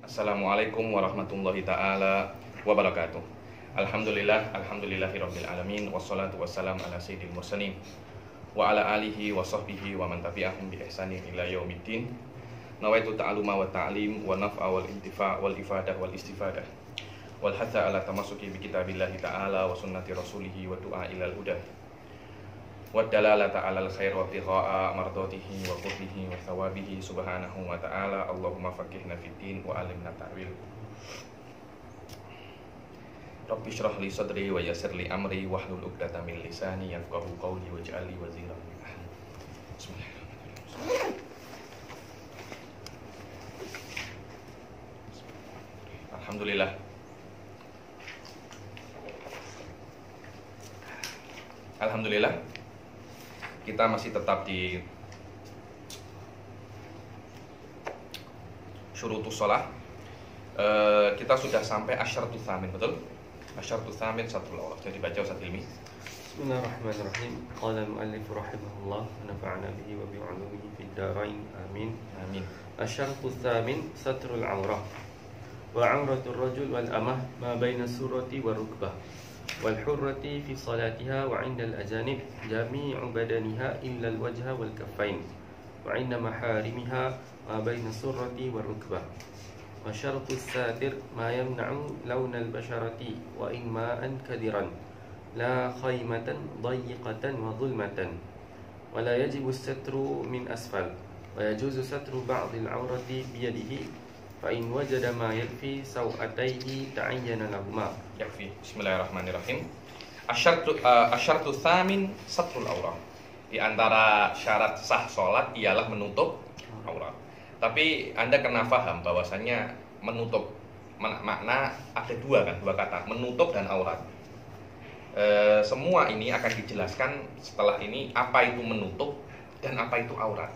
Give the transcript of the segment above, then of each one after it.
Assalamualaikum warahmatullahi ta'ala wabarakatuh. Alhamdulillahirabbil alamin, wassalatu wassalamu ala sayyidil mursalin wa ala alihi wa sahbihi wa man tabi'ahum bi ihsanin ila yaumiddin. Nawaitu ta'aluma wa ta'lim wa naf'a wal intifa' wal ifadah wal istifadah wal hatha ala tamasuki bi kitabillahi ta'ala wa sunnati rasulihi wa du'a ilal huda wa dalalata alal khair wa ibtigha'a mardatihi wa qurbihi wa thawabihi subhanahu wa ta'ala. Allahumma faqihna fid din wa alimna ta'wil. Rabbi shrah li sadri wa yassir li amri wahlul 'uqdatam min lisani yafqahu qawli waj'al li waziran min ahli. Bismillahirrahmanirrahim. Alhamdulillah. Alhamdulillah. Kita masih tetap di syurutus shalah. Kita sudah sampai asyaratus tsamin, betul? Asyaratus tsamin satrul aurat. Jadi baca Ustaz Ilmi. Bismillahirrahmanirrahim. Qala al-mu'allif rahimahullah wa nafa'ana bihi wa bi 'ulumihi fid dharain. Amin. Amin. Asyaratus tsamin satrul aurah. Wa 'auratur rajul wal amah ma baina surati wa rukbah. Wal hurrati fi salatiha wa 'inda al-ajanib jami'u badaniha illa al-wajha wal kaffain wa 'inda maharimiha ma baina surati wa rukbah. Wa syaratus satir ma yamna'u lawn al-basharati wa in ma'an kadiran la khaymatan dayiqatan wa dhulmatan wa la yajibu as-satru min asfal wa yajuzu satru ba'd al-'aurati bi yadihi fa in wajada ma yakfi sawatayhi ta'ayyana lahuma. Yakfi. Bismillahirrahmanirrahim. Asyartu tsamin satrul aurat. Di antara syarat sah sholat ialah menutup aurat. Tapi Anda kena paham bahwasannya menutup makna ada dua kata, menutup dan aurat. Semua ini akan dijelaskan setelah ini apa itu menutup dan apa itu aurat.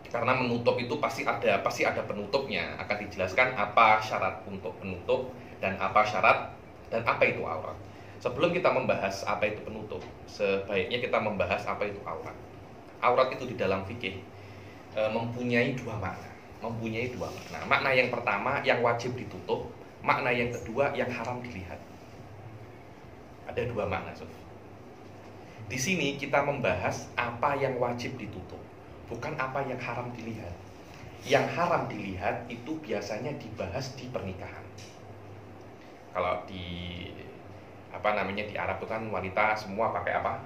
Karena menutup itu pasti ada penutupnya, akan dijelaskan apa syarat untuk penutup dan apa syarat dan apa itu aurat. Sebelum kita membahas apa itu penutup, sebaiknya kita membahas apa itu aurat. Aurat itu di dalam fikih mempunyai dua makna. Makna yang pertama yang wajib ditutup, makna yang kedua yang haram dilihat. Ada dua makna, Sof. Di sini kita membahas apa yang wajib ditutup, bukan apa yang haram dilihat. Yang haram dilihat itu biasanya dibahas di pernikahan. Kalau di di Arab itu kan wanita semua pakai apa?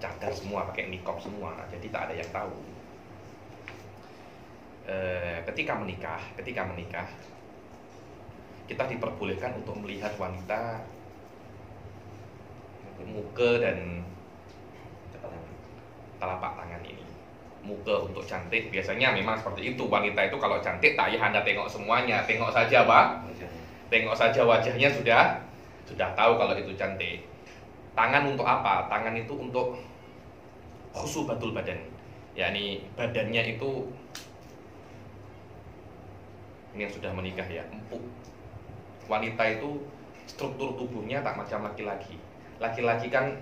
Cadar semua, pakai niqab semua. Jadi tak ada yang tahu. Ketika menikah, kita diperbolehkan untuk melihat wanita muka dan telapak tangan ini. Muka untuk cantik, biasanya memang seperti itu. Wanita itu kalau cantik tak payah Anda tengok semuanya, tengok saja Pak. Tengok saja wajahnya sudah tahu kalau itu cantik. Tangan untuk apa? Tangan itu untuk khusubatul badan. Yakni badannya itu, ini yang sudah menikah ya, empuk. Wanita itu struktur tubuhnya tak macam laki-laki. Laki-laki kan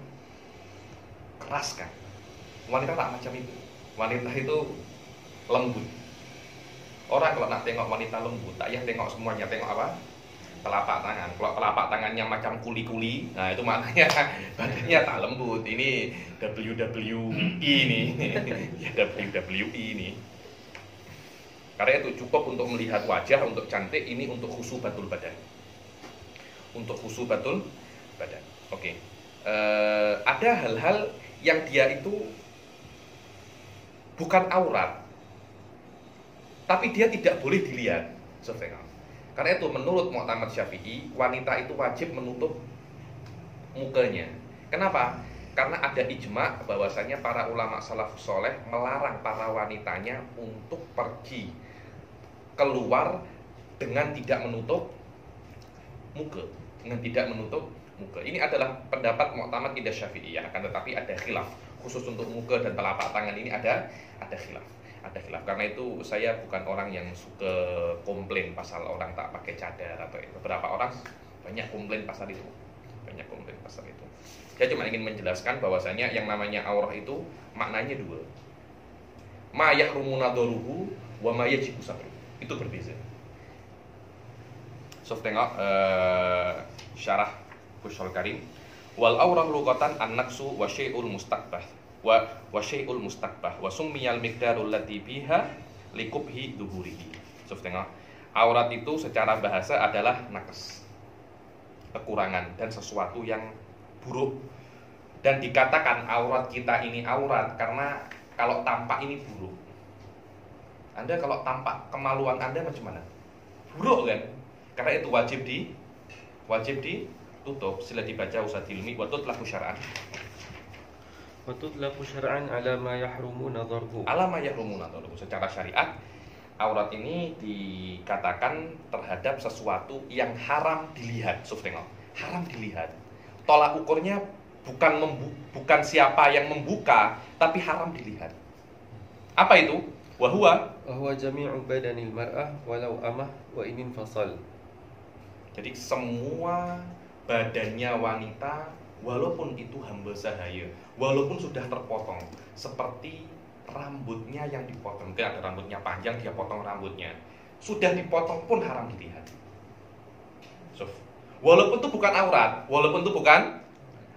keras kan. Wanita tak macam itu. Wanita itu lembut. Orang kalau nak tengok wanita lembut, tak payah tengok semuanya, tengok apa? Telapak tangan. Kalau telapak tangannya macam kuli-kuli, nah itu maknanya badannya tak lembut. Ini WWE ini. Ya WWE ini. Karena itu cukup untuk melihat wajah, untuk cantik, ini untuk khusubatul badan. Untuk khusubatul badan. Oke. Ada hal-hal yang dia itu bukan aurat, tapi dia tidak boleh dilihat. Karena itu menurut Mu'tamad Syafi'i, wanita itu wajib menutup mukanya. Kenapa? Karena ada ijma bahwasanya para ulama salafus soleh melarang para wanitanya untuk pergi keluar dengan tidak menutup muka. Ini adalah pendapat Mu'tamad indah Syafi'i ya, akan tetapi ada khilaf. Khusus untuk muka dan telapak tangan ini ada khilaf. Karena itu saya bukan orang yang suka komplain pasal orang tak pakai cadar atau beberapa orang banyak komplain pasal itu. Saya cuma ingin menjelaskan bahwasanya yang namanya aurah itu maknanya dua. Ma yahrumu nadharuhu wa ma yajibu satru. Itu berbeza. So tengok syarah Bushrul Karim. Wal aurah lughatan an-naqsu wa syai'ul mustaqbah wa syai'ul mustaqbah wa summiyal miqdarul lati biha likubhi dhuhurihi. So tengok, aurat itu secara bahasa adalah naqs, kekurangan dan sesuatu yang buruk. Dan dikatakan aurat kita ini aurat karena kalau tampak ini buruk. Anda kalau tampak kemaluan Anda macam mana? Buruk kan? Karena itu wajib ditutup. Sila dibaca Ustaz Hilmi, wa tutlaqu syar'an. Wa tutlaqu syar'an ala ma yahrumu nadharuhu. Ala ma yahrumu nadharuhu. Secara syariat, aurat ini dikatakan terhadap sesuatu yang haram dilihat. Tengok, haram dilihat. Tolak ukurnya bukan siapa yang membuka, tapi haram dilihat. Apa itu? Wa huwa jami'u badanil mar'ah walau amah wa inin fasal. Jadi semua badannya wanita, walaupun itu hamba sahaya, walaupun sudah terpotong, seperti rambutnya yang dipotong. Mungkin ada rambutnya panjang, dia potong rambutnya. Sudah dipotong pun haram dilihat. So, walaupun itu bukan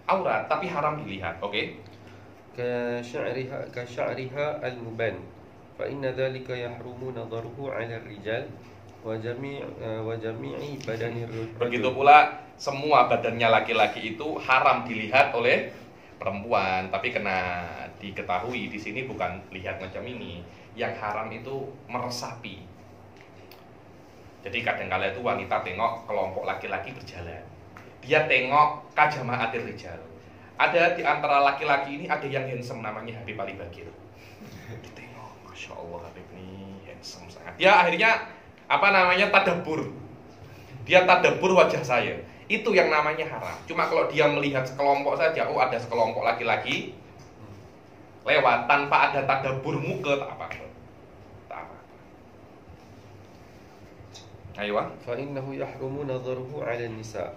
aurat, tapi haram dilihat. Oke? Ka sya'riha al-muban. Fa inna dhalika yahrumu nadharuhu 'ala ar-rijal wa jami'i badanir rajul. Begitu pula semua badannya laki-laki itu haram dilihat oleh perempuan, tapi kena diketahui di sini bukan lihat macam ini. Yang haram itu meresapi. Jadi kadang-kala itu wanita tengok kelompok laki-laki berjalan, dia tengok kajamaatir rijal. Ada di antara laki-laki ini ada yang handsome, namanya Habib Ali Bagir. Ditengok, masya Allah Habib ini handsome sangat. Dia akhirnya tadabbur. Dia tadabbur wajah saya. Itu yang namanya haram. Cuma kalau dia melihat sekelompok saja, oh ada sekelompok laki-laki lewat tanpa ada tadabbur muka, tak apa. Ayo. Fa innahu yahrumu nadharuhu 'ala an-nisa.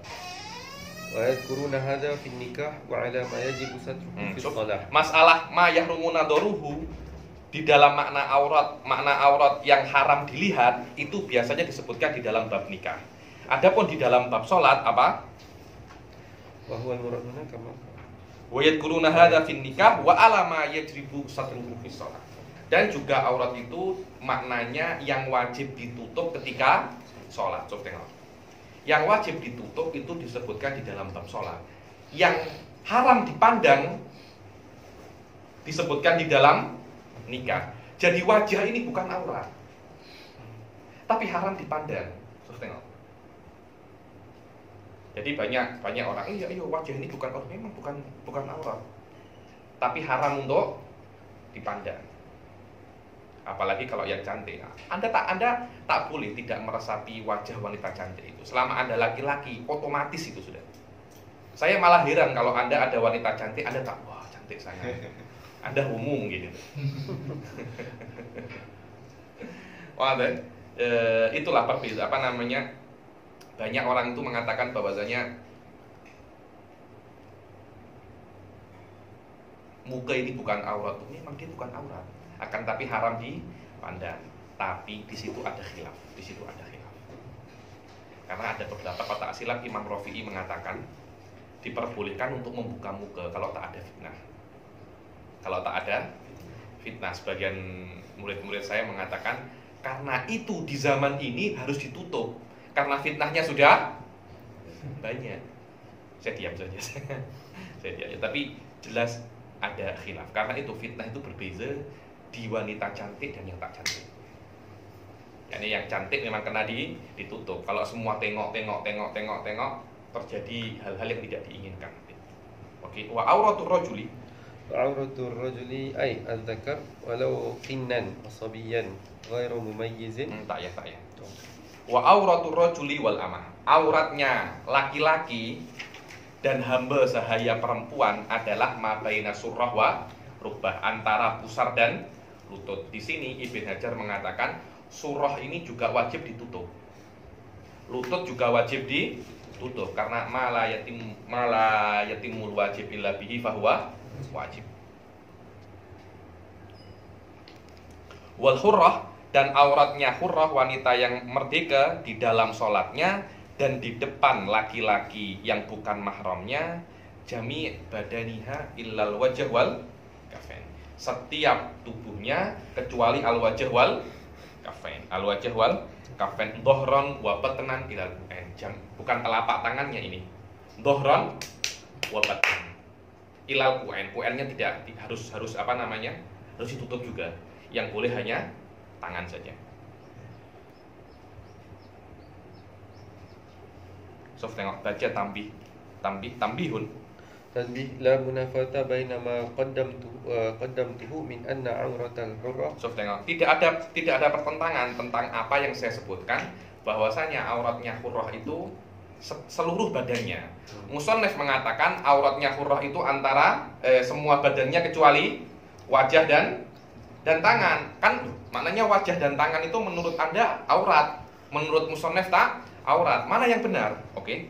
Wa yadhkuruna hadha fi nikah wa 'ala ma yajibu satruhu fi shalah. Masalah ma yahrumu nadharuhu di dalam makna aurat yang haram dilihat itu biasanya disebutkan di dalam bab nikah. Adapun di dalam bab salat apa? Wa huwa al-muraduna kama wa yadhkuruna hadza fin nikah wa ala ma yajribu satruhu fi shalat. Dan juga aurat itu maknanya yang wajib ditutup ketika salat. Coba tengok. Yang wajib ditutup itu disebutkan di dalam bab salat. Yang haram dipandang disebutkan di dalam nikah. Jadi wajah ini bukan aurat, tapi haram dipandang. Terus tengok. Jadi banyak orang, iya wajah ini bukan aurat, memang bukan aurat, tapi haram untuk dipandang. Apalagi kalau yang cantik. Anda tak boleh tidak meresapi wajah wanita cantik itu. Selama Anda laki-laki, otomatis itu sudah. Saya malah heran kalau Anda ada wanita cantik, Anda tak, wah cantik sangat. Anda umum gitu. Wah, itulah perbedaan banyak orang itu mengatakan bahwasanya muka ini bukan aurat. Memang dia bukan aurat, akan tapi haram dipandang. Tapi di situ ada khilaf. Karena ada beberapa kata silaf. Imam Rafi'i mengatakan diperbolehkan untuk membuka muka kalau tak ada fitnah. Sebagian murid-murid saya mengatakan karena itu di zaman ini harus ditutup karena fitnahnya sudah banyak. Saya diam saja. Tapi jelas ada khilaf. Karena itu fitnah itu berbeza di wanita cantik dan yang tak cantik. Yani yang cantik memang kena ditutup. Kalau semua tengok terjadi hal-hal yang tidak diinginkan. Oke, wa auratur rajuli. Auratur rajuli ay al-dzakar walau qinnan asabiyan ghairu mumayyizin. Tak ya. Wa auratur rajuli wal amah. Auratnya laki-laki dan hamba sahaya perempuan adalah ma baina surrah wa rukbah, antara pusar dan lutut. Di sini Ibn Hajar mengatakan surrah ini juga wajib ditutup. Lutut juga wajib ditutup karena mala yatimul wajib illa bihi fahuwa wajib. Wal hurrah dan auratnya hurrah, wanita yang merdeka di dalam sholatnya dan di depan laki-laki yang bukan mahramnya, jami badaniha illal wajh wal kafain, setiap tubuhnya kecuali al wajh wal kafain, al wajh wal kafain, dohron wa batnan ilal ku'ain, bukan telapak tangannya ini, dohron wa batnan ilal ku'ain, ku'ainnya tidak harus apa namanya, harus ditutup juga, yang boleh hanya tangan saja. Sof, tengok baca tambihun. Tanbih la munafata baina ma qaddamtuhu min anna auratal hurrah. Sof, tengok, tidak ada pertentangan tentang apa yang saya sebutkan, bahwasanya auratnya hurrah itu seluruh badannya. Musannif mengatakan auratnya hurrah itu antara semua badannya kecuali wajah dan tangan. Kan maknanya wajah dan tangan itu menurut Anda aurat, menurut musannif tak aurat. Mana yang benar? Oke.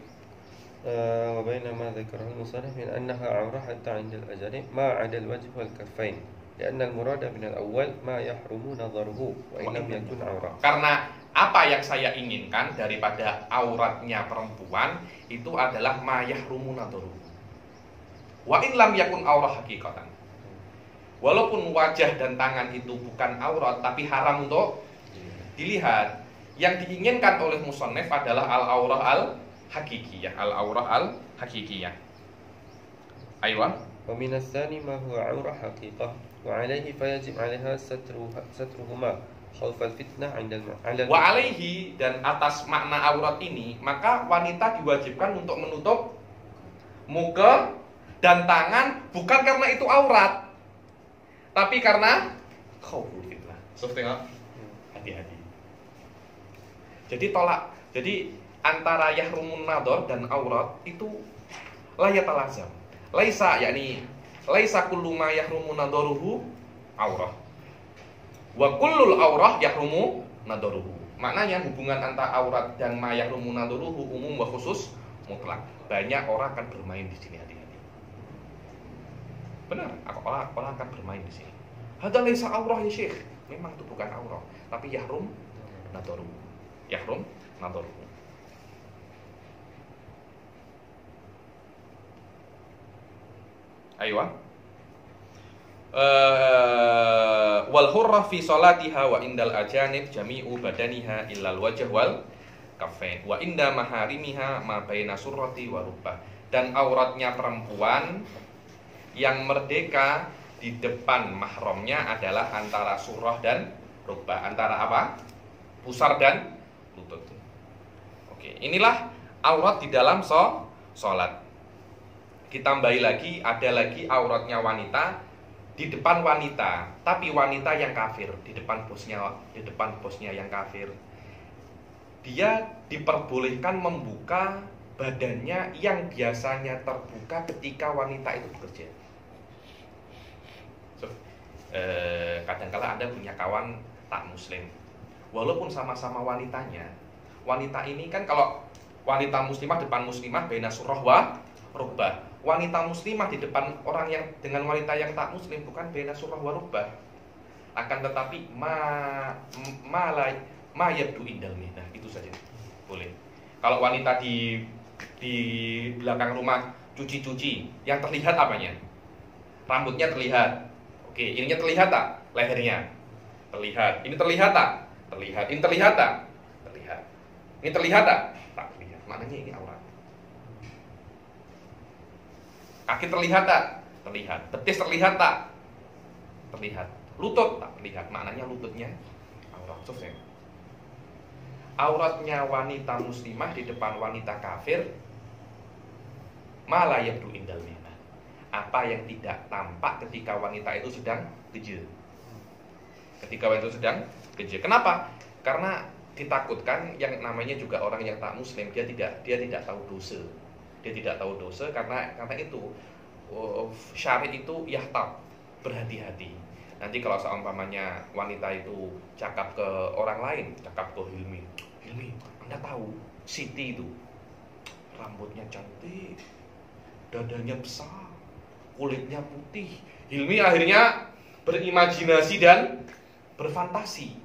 Wa baina ma dzakarahu musannif min annaha aurah hatta 'inda al-ajanib ma 'ada al-wajh wal kaffain. Lianna al-murada min al-awwal ma yahrumu nadharuhu wa in lam yakun aurah. Karena apa yang saya inginkan daripada auratnya perempuan itu adalah ma yahrumu nadharuhu. Wa in lam yakun aurah hakikatan. Walaupun wajah dan tangan itu bukan aurat tapi haram untuk dilihat, yang diinginkan oleh musannif adalah al-aurah al-hakikiyah, al-aurah al-hakikiyah. Aywa. Wa min ats-tsani ma huwa aurah haqiqah wa 'alaihi fayajib 'alaiha satruhuma khaufal fitnah 'inda wa 'alaihi, dan atas makna aurat ini maka wanita diwajibkan untuk menutup muka dan tangan, bukan karena itu aurat tapi karena khauful fitnah. So, tengok, hati-hati. Jadi antara yahrumun nadhar dan aurat itu la yatalazam. Laisa kullu ma yahrumun nadharuhu aurah. Wa kullul aurah yahrumu nadharuhu. Maknanya hubungan antara aurat dan ma yahrumun nadharuhu umum wa khusus mutlak. Banyak orang akan bermain di sini, hati-hati. Benar, orang akan bermain di sini. Hadza laisa aurah ya Syekh. Memang itu bukan aurah, tapi yahrum nadharuhu. Yahrum nadharuhu. Aywa. Wal hurrah fi salatiha wa indal ajanib jami'u badaniha illal wajh wal kaffain wa inda maharimiha ma baina surrati wa rubbah. Dan auratnya perempuan yang merdeka di depan mahramnya adalah antara surah dan rubbah, antara apa? Pusar dan lutut. Oke, inilah aurat di dalam sholat. Ditambahi lagi, ada lagi auratnya wanita di depan wanita, tapi wanita yang kafir, di depan bosnya yang kafir. Dia diperbolehkan membuka badannya yang biasanya terbuka ketika wanita itu bekerja. Kadang-kala Anda punya kawan tak muslim, walaupun sama-sama wanitanya, wanita ini kan kalau wanita muslimah depan muslimah baina surah wa rubbah, wanita muslimah di depan orang yang dengan wanita yang tak muslim bukan baina surah wa rubbah, akan tetapi ma yabdu indal mihnah, itu saja boleh. Kalau wanita di belakang rumah cuci-cuci, yang terlihat apanya? Rambutnya terlihat. Oke, ininya terlihat tak? Lehernya terlihat. Ini terlihat tak? Terlihat. Ini terlihat tak? Terlihat. Ini terlihat tak? Tak terlihat. Maknanya ini aurat. Kaki terlihat tak? Terlihat. Betis terlihat tak? Terlihat. Lutut tak terlihat. Maknanya lututnya aurat. Selesai. Auratnya wanita muslimah di depan wanita kafir malah yabdu indal mihnah, apa yang tidak tampak ketika wanita itu sedang kerja. Ketika wanita itu sedang kerja. Kenapa? Karena ditakutkan yang namanya juga orang yang tak muslim, dia tidak tahu dosa. Dia tidak tahu dosa karena itu syari itu yahtab, berhati-hati. Nanti kalau seumpamanya wanita itu cakap ke orang lain, cakap ke Hilmi, Anda tahu Siti itu rambutnya cantik, dadanya besar, kulitnya putih. Hilmi akhirnya berimajinasi dan berfantasi.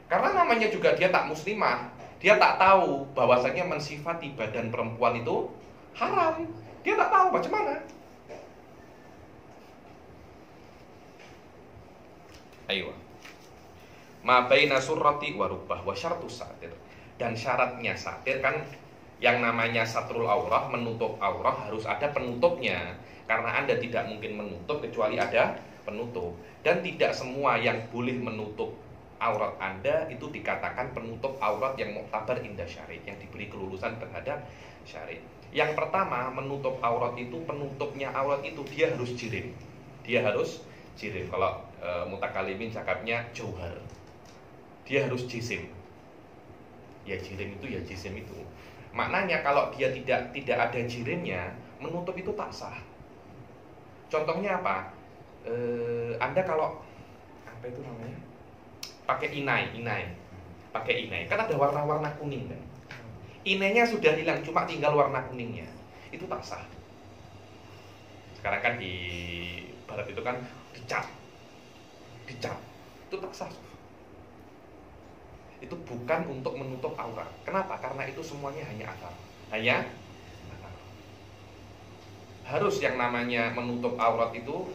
Karena namanya juga dia tak muslimah, dia tak tahu bahwasanya mensifati badan perempuan itu haram. Dia tak tahu macam mana. Ayo. Ma baina surrati wa rubbah wa syartu satir. Dan syaratnya satir kan yang namanya satrul aurah, menutup aurah harus ada penutupnya. Karena Anda tidak mungkin menutup kecuali ada penutup. Dan tidak semua yang boleh menutup aurat Anda itu dikatakan penutup aurat yang muktabar indah syari, yang diberi kelulusan terhadap syari. Yang pertama, menutup aurat itu, penutupnya aurat itu dia harus jirim. Dia harus jirim. Kalau mutakalimin cakapnya jauhar. Dia harus jisim. Ya jirim itu ya jisim itu. Maknanya kalau dia tidak ada jirimnya, menutup itu tak sah. Contohnya apa? Anda kalau apa itu namanya? Pakai inai. Pakai inai. Kan ada warna-warna kuning kan? Inainya sudah hilang, cuma tinggal warna kuningnya. Itu tak sah. Sekarang kan di barat itu kan dicap. Itu tak sah. Itu bukan untuk menutup aurat. Kenapa? Karena itu semuanya hanya athar. Hanya athar. Harus yang namanya menutup aurat itu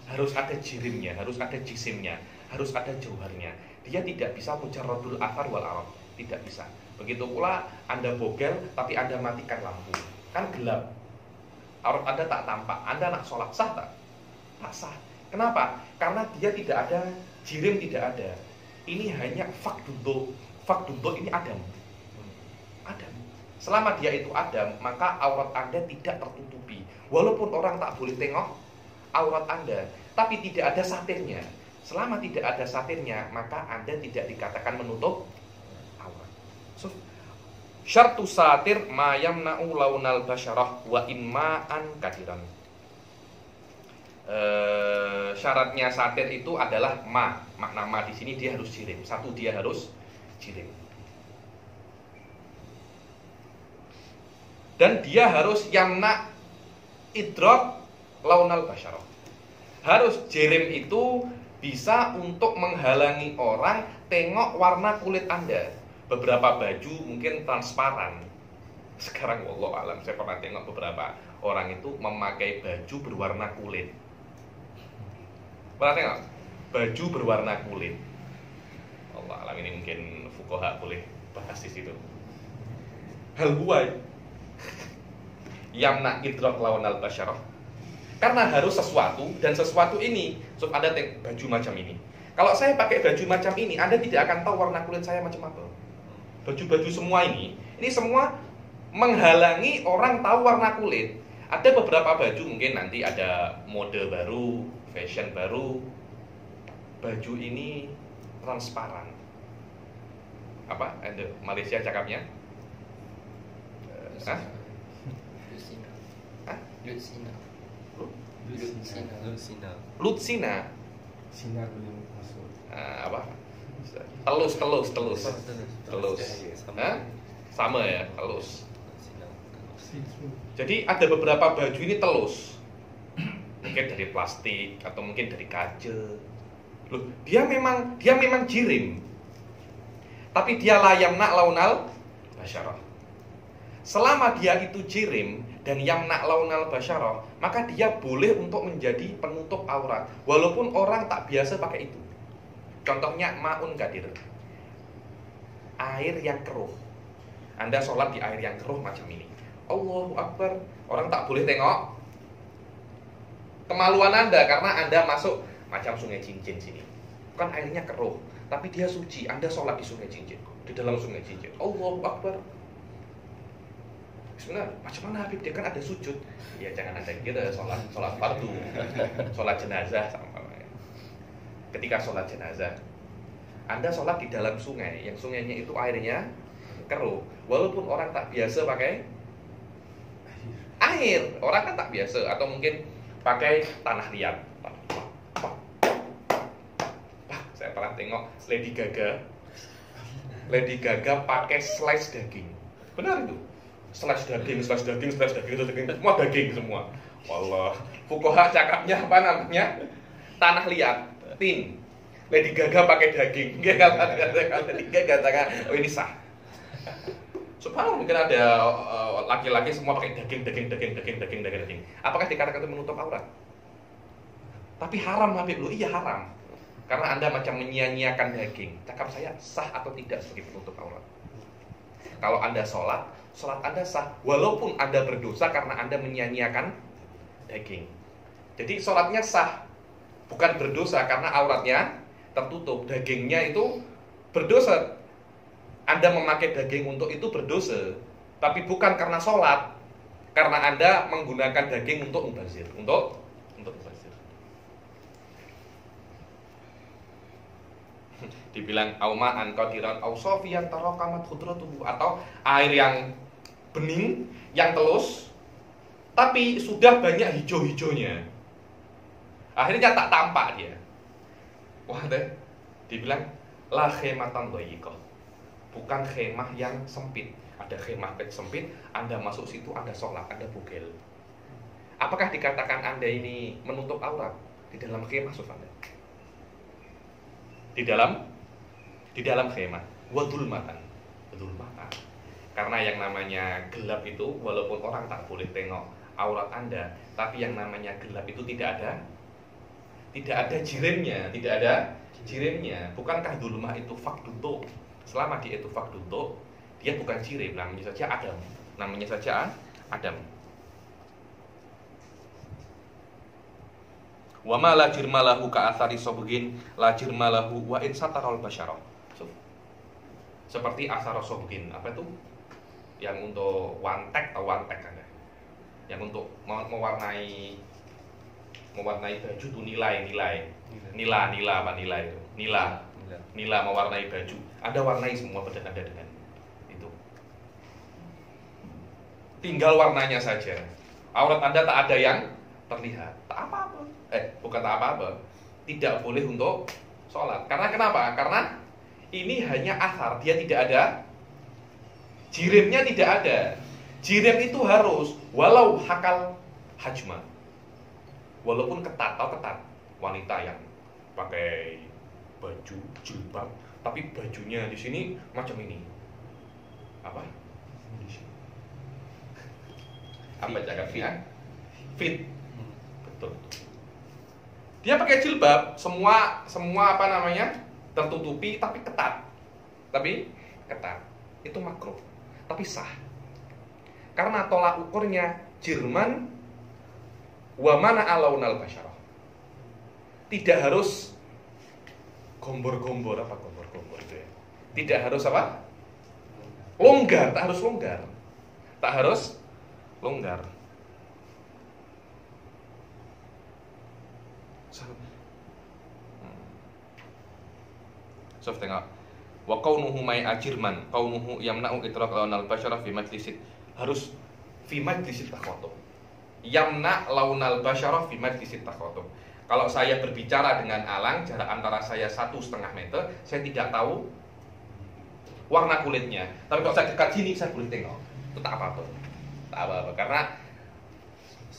harus ada jirimnya, harus ada jisimnya, harus ada jauharnya. Dia tidak bisa mujarradul athar wal arab. Tidak bisa. Begitu pula Anda bogel tapi Anda matikan lampu, kan gelap. Aurat Anda tak tampak. Anda nak sholat sah tak? Tak sah. Kenapa? Karena dia tidak ada jirim, tidak ada. Ini hanya fakdudo. Fakdudo ini Adam. Adam. Selama dia itu Adam, maka aurat Anda tidak tertutupi. Walaupun orang tak boleh tengok aurat Anda, tapi tidak ada satirnya. Selama tidak ada satirnya, maka Anda tidak dikatakan menutup aurat. So, syartu satir ma yamna'u launal basyarah wa inma'an kadiran. Syaratnya satir itu adalah makna ma di sini dia harus jirim. Satu, dia harus jirim. Dan dia harus yamna idrak launal basyarah. Harus jirim itu bisa untuk menghalangi orang tengok warna kulit Anda. Beberapa baju mungkin transparan. Sekarang wallahu alam saya pernah tengok beberapa orang itu memakai baju berwarna kulit. Pernah tengok? Baju berwarna kulit. Allah alam, ini mungkin fuqaha boleh bahas di situ. Hal huwa yamna idrak launal basyarah. Karena harus sesuatu, dan sesuatu ini Anda baju macam ini. Kalau saya pakai baju macam ini, Anda tidak akan tahu warna kulit saya macam apa. Baju-baju semua ini semua menghalangi orang tahu warna kulit. Ada beberapa baju mungkin nanti ada mode baru, fashion baru. Baju ini transparan. Apa? Ada Malaysia cakapnya? Lutsina. Sinar belum masuk. Apa? Telus. Sama ya, telus. Jadi ada beberapa baju ini telus. Mungkin dari plastik atau mungkin dari kaca. Loh, dia memang jirim. Tapi dia layamna launal basyarah. Selama dia itu jirim dan yamna launal basyarah, maka dia boleh untuk menjadi penutup aurat walaupun orang tak biasa pakai itu. Contohnya ma'un kadir. Air yang keruh. Anda sholat di air yang keruh macam ini. Allahu Akbar. Orang tak boleh tengok kemaluan Anda karena Anda masuk macam sungai Cincin sini. Bukan airnya keruh, tapi dia suci. Anda sholat di sungai Cincin, di dalam sungai Cincin. Allahu Akbar. Sebenarnya macam mana Habib, dia kan ada sujud. Ya jangan Anda kira sholat fardu, sholat jenazah sama. Ketika sholat jenazah, Anda sholat di dalam sungai, yang sungainya itu airnya keruh. Walaupun orang tak biasa pakai air, orang kan tak biasa, atau mungkin pakai tanah liat. Saya pernah tengok Lady Gaga pakai slice daging. Benar itu? Slice daging, semua daging semua. Wallah, fuqaha cakapnya apa namanya? Tanah liat, tin. Lady Gaga pakai daging. Lady Gaga katakan, oh ini sah. Subhanallah, mungkin ada laki-laki semua pakai daging. Apakah dikatakan itu menutup aurat? Tapi haram Habib lu, iya haram. Karena Anda macam menyia-nyiakan daging. Cakap saya sah atau tidak sebagai penutup aurat? Kalau Anda sholat Anda sah, walaupun Anda berdosa karena Anda menyia-nyiakan daging. Jadi sholatnya sah, bukan berdosa karena auratnya tertutup. Dagingnya itu berdosa. Anda memakai daging untuk itu berdosa, tapi bukan karena sholat, karena Anda menggunakan daging untuk mubazir, untuk mubazir. Dibilang auma'an qadiran au sofiyan tarakamat khudratuhu, atau air yang bening, yang telus, tapi sudah banyak hijau-hijaunya. Akhirnya tak tampak dia. Wah deh, dibilang la khematan dhayiqah. Bukan khemah yang sempit. Ada khemah sempit, Anda masuk situ, Anda sholat, Anda bugel. Apakah dikatakan Anda ini menutup aurat di dalam khemah, Sufanda? Di dalam khemah. Wadulmatan. Karena yang namanya gelap itu, walaupun orang tak boleh tengok aurat Anda, tapi yang namanya gelap itu tidak ada jirimnya. Bukankah dulmah itu fakduto? Selama dia itu fakduto, dia bukan jirim, namanya saja Adam. Wa ma la jirmalahu ka athari sobgin la jirmalahu wa in satarul basyarah. Seperti asar sobgin, apa itu? Yang untuk wantek atau wantek kan ya? Yang untuk mewarnai baju itu nila mewarnai baju. Anda warnai semua badan Anda dengan itu. Tinggal warnanya saja. Aurat Anda tak ada yang terlihat. Tak apa-apa. Bukan tak apa-apa. Tidak boleh untuk sholat. Karena kenapa? Karena ini hanya asar. Dia tidak ada. Jirimnya tidak ada. Jirim itu harus walau hakal hajma. Walaupun ketat. Wanita yang pakai baju jilbab, tapi bajunya di sini macam ini. Apa? Apa cakap fit. Betul. Dia pakai jilbab, semua apa namanya? Tertutupi tapi ketat. Itu makruh. Tapi sah. Karena tolak ukurnya Jerman wa mana alaunal basyarah. Tidak harus gombor-gombor itu ya. Tidak harus apa? Longgar, tak harus longgar. Sof tengok. Wa qaunuhu mai ajirman, qaumuhu yamna'u itraq launal basyarah fi majlisit. Harus fi majlisit takhotub. Yamna launal basyarah fi majlisit takhotub. Kalau saya berbicara dengan Alang, jarak antara saya 1,5 meter, saya tidak tahu warna kulitnya. Tapi kalau saya dekat sini, saya boleh tengok. Itu tak apa-apa. Karena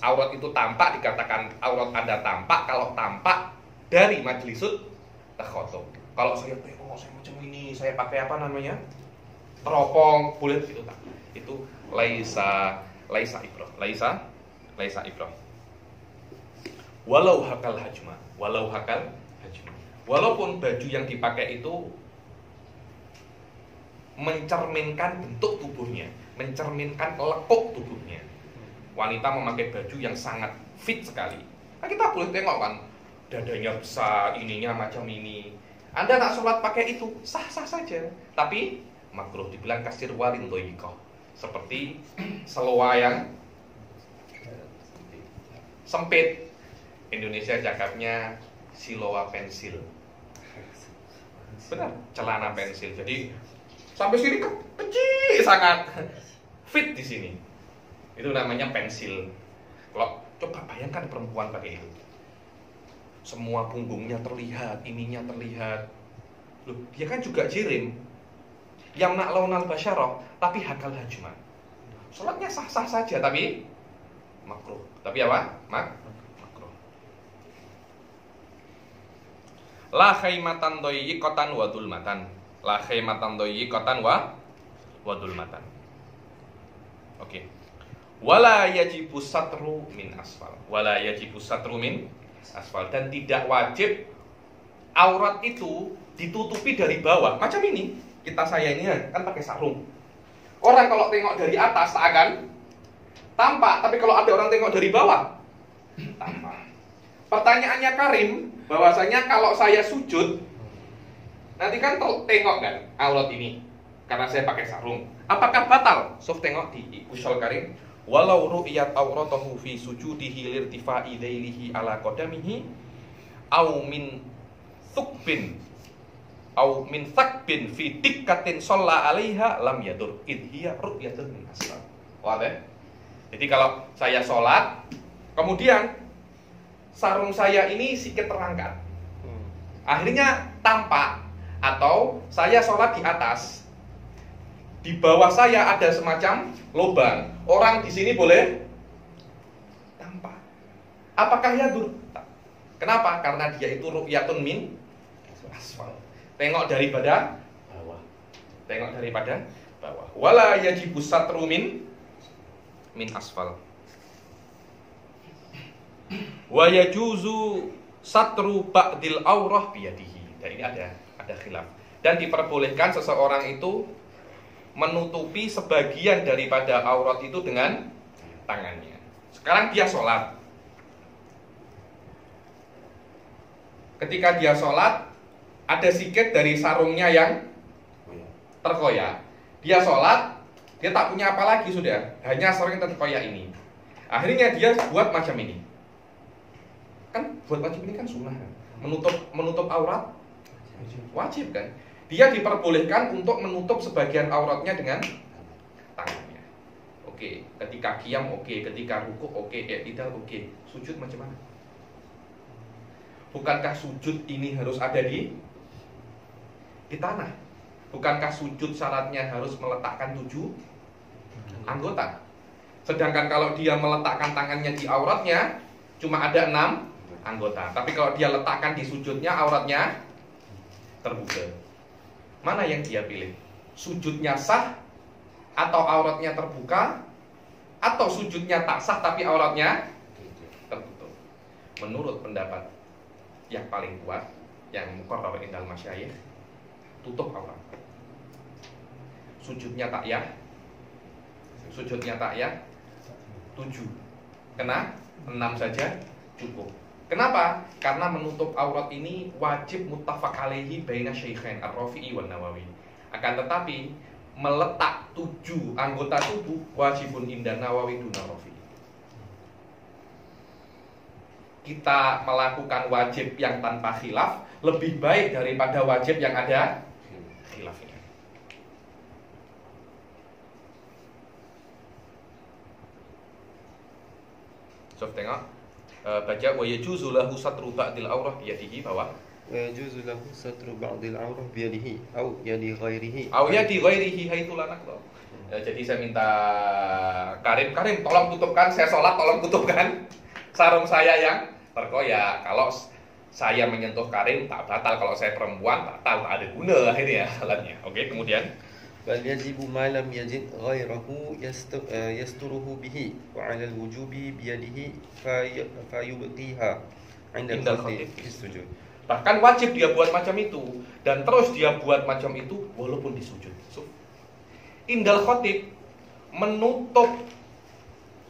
aurat itu tampak, dikatakan aurat Anda tampak, kalau tampak dari majlisut takhotub. Kalau saya tengok, saya macam ini, saya pakai apa namanya? Teropong, boleh itu tak. Itu laisa ibrah. Walau hakal hajma. Walaupun baju yang dipakai itu mencerminkan bentuk tubuhnya, mencerminkan lekuk tubuhnya. Wanita memakai baju yang sangat fit sekali. Nah, kita boleh tengok kan, dadanya besar, ininya macam ini. Anda nak sholat pakai itu, sah-sah saja. Tapi makruh, dibilang kasir walin doyikoh. Seperti seloa yang sempit. Indonesia cakapnya siloa pensil. Benar, celana pensil. Jadi sampai sini kecil sangat, fit di sini. Itu namanya pensil. Kalau coba bayangkan perempuan pakai itu, semua punggungnya terlihat, ininya terlihat. Loh, dia kan juga jirim. Yang nak launal basyarah, tapi hakal hajma. Sholatnya sah-sah saja, tapi makruh. Tapi apa? Makruh. La khaymatan doyiqatan wa dulmatan. La khaymatan doyiqatan wa dulmatan. Oke. Wala yajibu satru min asfal. Wala yajibu satru min asfal. Dan tidak wajib aurat itu ditutupi dari bawah. Macam ini. Saya ini kan pakai sarung. Orang kalau tengok dari atas tak akan tampak. Tapi kalau ada orang tengok dari bawah, tampak. Pertanyaannya Karim, bahwasanya kalau saya sujud, nanti kan tengok kan aurat ini. Karena saya pakai sarung. Apakah batal? Sof tengok di usul Karim. Walau ru'yat auratahu fi sujudihi lirtifa'i dailihi ala qadamihi au min thukbin au min thakbin fi dikkatin shalla 'alaiha lam yadur idhiya ru'yatun min asfal. Wadah? Jadi kalau saya sholat, kemudian sarung saya ini sedikit terangkat, akhirnya tampak, atau saya sholat di atas, di bawah saya ada semacam lubang. Orang di sini boleh tampak. Apakah yadur? Kenapa? Karena dia itu ru'yatun min asfal. Tengok daripada bawah. Tengok daripada bawah. Wala yajibu satru min asfal. Wa yajuzu satru ba'dil aurah biyadihi. Dan ini ada khilaf. Dan diperbolehkan seseorang itu menutupi sebagian daripada aurat itu dengan tangannya. Sekarang dia sholat. Ketika dia sholat, ada sikit dari sarungnya yang terkoyak. Dia sholat, dia tak punya apa lagi sudah, hanya sarung yang terkoyak ini. Akhirnya dia buat macam ini. Kan buat macam ini kan sunnah kan? Menutup aurat wajib kan? Dia diperbolehkan untuk menutup sebagian auratnya dengan tangannya. Oke, ketika qiyam oke, ketika rukuk oke, i'tidal oke. Sujud macam mana? Bukankah sujud ini harus ada di tanah? Bukankah sujud syaratnya harus meletakkan 7 anggota? Sedangkan kalau dia meletakkan tangannya di auratnya cuma ada 6 anggota. Tapi kalau dia letakkan di sujudnya auratnya terbuka. Mana yang dia pilih? Sujudnya sah atau auratnya terbuka, atau sujudnya tak sah tapi auratnya tertutup? Menurut pendapat yang paling kuat, yang muqarrar indal masyayikh, tutup aurat. Sujudnya tak ya 7. Kena 6 saja cukup. Kenapa? Karena menutup aurat ini wajib muttafaq alaihi baina syaikhain Ar-Rafi'i wan Nawawi. Akan tetapi meletak 7 anggota tubuh wajibun inda Nawawi duna Rafi'i. Kita melakukan wajib yang tanpa khilaf lebih baik daripada wajib yang ada khilafnya. Sof tengok. Baca wa yajuzu lahu satru ba'dil aurah biyadihi, bawah. Wa yajuzu lahu satru ba'dil aurah biyadihi au yadi ghairihi. Au yadi ghairihi haitsu la naqla. Jadi saya minta Karim tolong tutupkan, saya sholat tolong tutupkan sarung saya yang terkoyak. Kalau saya menyentuh Karim tak batal, kalau saya perempuan batal, tak ada guna akhirnya salatnya. Oke, kemudian bal yajibu ma lam yajid ghairahu yasturuhu bihi wa 'ala al-wujubi biyadihi fayubqiha 'inda al-khatib fi sujud. Bahkan wajib dia buat macam itu, dan terus dia buat macam itu walaupun di sujud. So, indal khatib menutup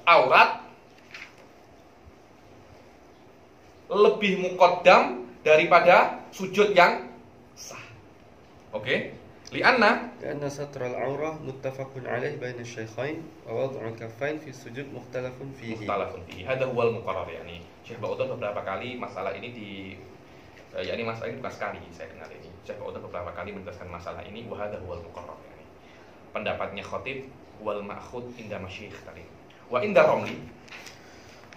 aurat lebih muqaddam daripada sujud yang sah. Oke? Lianna satral aurah muttafaqun alaih baina asy-syaikhain wa wad'u al-kaffain fi sujud mukhtalafun fihi. Hada huwal muqarrar, yani Syekh Ba'udhan beberapa kali masalah ini masalah ini bukan sekali saya dengar ini. Syekh Ba'udhan beberapa kali menjelaskan masalah ini, wa hada huwal muqarrar, yani pendapatnya khatib wal ma'khud inda masyayikh tadi. Wa inda Ramli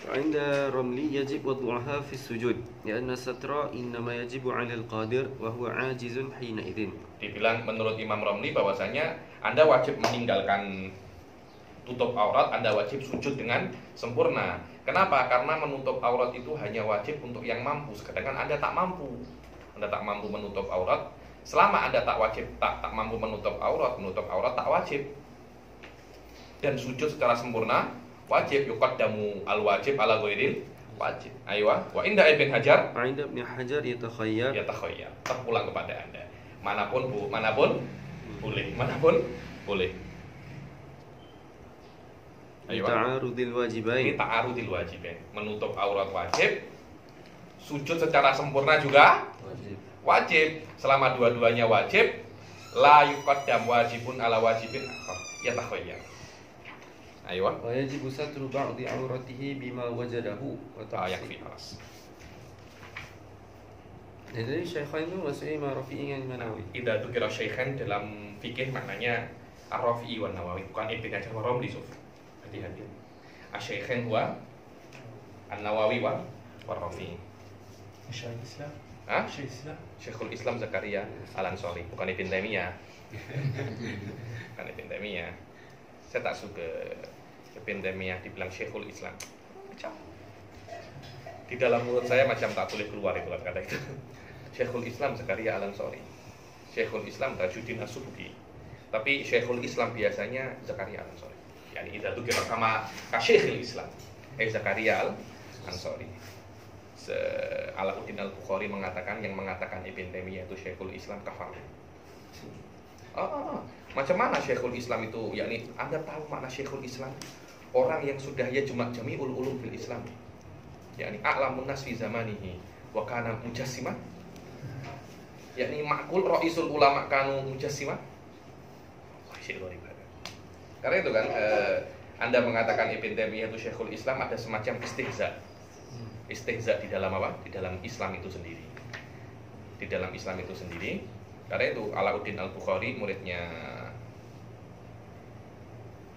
وعند رملي يجب وضعها في السجود لأن الستر إنما يجب على القادر وهو عاجز حينئذ. Dibilang menurut Imam Ramli bahwasanya Anda wajib meninggalkan tutup aurat, Anda wajib sujud dengan sempurna. Kenapa? Karena menutup aurat itu hanya wajib untuk yang mampu, sedangkan Anda tak mampu. Anda tak mampu menutup aurat, selama Anda tak mampu menutup aurat tak wajib. Dan sujud secara sempurna wajib, yuqaddamu al-wajib ala ghairil wajib. Aywa, wa inda Ibn Hajar, Inda Ibn Hajar yatakhayyar, terpulang kepada Anda. Manapun boleh. Aywa. Ta'arudil wajibain. Ini ta'arudil wajibain. Menutup aurat wajib, sujud secara sempurna juga wajib. Selama dua-duanya wajib, la yuqaddam wajibun ala wajibin akhar. Yatakhayyar. Aywa. Wa yajibu satru ba'di auratihi bima wajadahu wa Yakfi alas. Jadi Syaikhain itu maksudnya Imam Rafi'i dengan Imam Nawawi. Idza dzukira syaikhan dalam fikih maknanya Ar-Rafi'i wan Nawawi, bukan Ibnu Hajar wa Romli. Hati-hati. Asy-Syaikhain huwa An-Nawawi wa Ar-Rafi'i. Syekhul Islam. Hah? Syekhul Islam. Syekhul Islam Zakaria Al-Ansari, bukan Ibn Taimiyah. Bukan Ibn Taimiyah. Saya tak suka Ibn Taimiyah dibilang Syekhul Islam. Macam di dalam mulut saya macam tak boleh keluar itu kata itu. Syekhul Islam Zakaria Al-Ansari, Syekhul Islam Tajuddin As-Subki. Tapi Syekhul Islam biasanya Zakaria Al-Ansari. Yani itu kira sama Syekhul Islam. Zakaria Al-Ansari. Alauddin Al-Bukhari mengatakan, yang mengatakan Ibn Taimiyah itu Syekhul Islam kafir. Macam mana Syekhul Islam itu? Yakni Anda tahu makna Syekhul Islam? Orang yang sudah jami'ul ulum fil Islam. Yakni a'lamun nas fi zamanihi wa kana mujassimah. Yakni makul ra'isul ulama kanu mujassimah. Karena itu kan Anda mengatakan Ibn Taimiyah itu Syekhul Islam, ada semacam istihza di dalam apa? Di dalam Islam itu sendiri. Di dalam Islam itu sendiri. Karena itu Alauddin Al-Bukhari, muridnya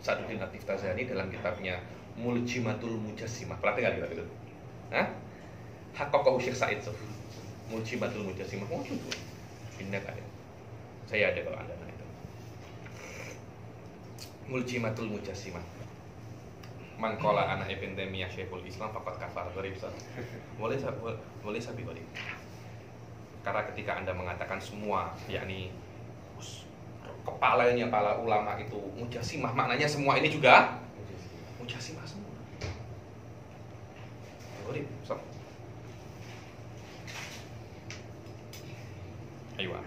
Sa'duddin At-Tiftazani, dalam kitabnya Muljimatul Mujassimah. Pernah dengar kitab itu? Hah? Haqqaqahu Syekh Said Sofi. Muljimatul Mujassimah. Oh, itu. Ingat ada. Saya ada kalau Anda nah itu. Muljimatul Mujassimah. Mangkola anak Ibn Taimiyah Syekhul Islam faqad kafar. Boleh sabi boleh. Karena ketika Anda mengatakan semua, yakni kepalanya para ulama itu mujassimah, maknanya semua ini juga mujassimah semua. Boleh, so. Aywa.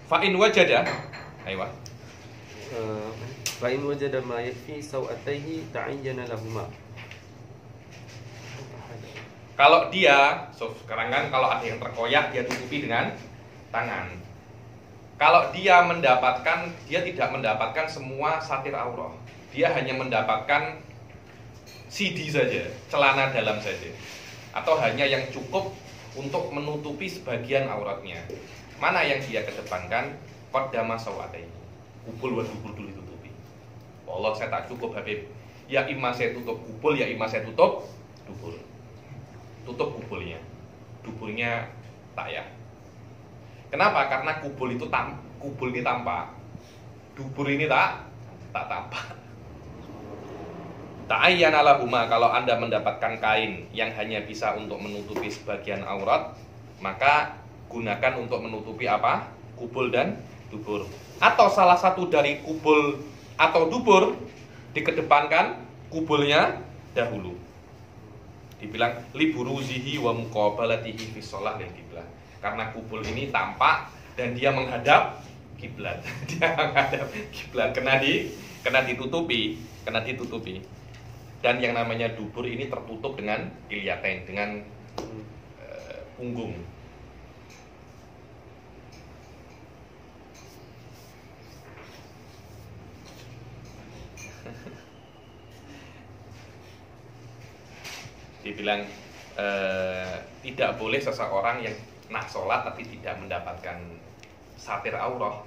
Fa in wajada, aywa. Fa in wajada ma yakfi sawataihi ta'ayyana lahuma. Kalau dia, sekarang kan kalau ada yang terkoyak dia tutupi dengan tangan. Kalau dia tidak mendapatkan semua satir aurah. Dia hanya mendapatkan CD saja, celana dalam saja. Atau hanya yang cukup untuk menutupi sebagian auratnya. Mana yang dia kedepankan? Qaddama sawatai. Kubul wa dubur dulu ditutupi. Allah, saya tak cukup Habib. Ya imma saya tutup kubul, ya imma saya tutup dubur. Tutup kubulnya, duburnya tak ya. Kenapa? Karena kubul ini tampak, dubur ini tak tampak. Ta'ayyana lahuma, kalau Anda mendapatkan kain yang hanya bisa untuk menutupi sebagian aurat, maka gunakan untuk menutupi apa? Kubul dan dubur. Atau salah satu dari kubul atau dubur dikedepankan, kubulnya dahulu. Dibilang liburuzihi wa muqabalatihi fi shalah lil qiblah. Karena kubul ini tampak dan dia menghadap kiblat. Dia menghadap kiblat, kena ditutupi. Dan yang namanya dubur ini tertutup dengan ilyatain, dengan punggung. Dibilang tidak boleh seseorang yang nak sholat tapi tidak mendapatkan satir aurah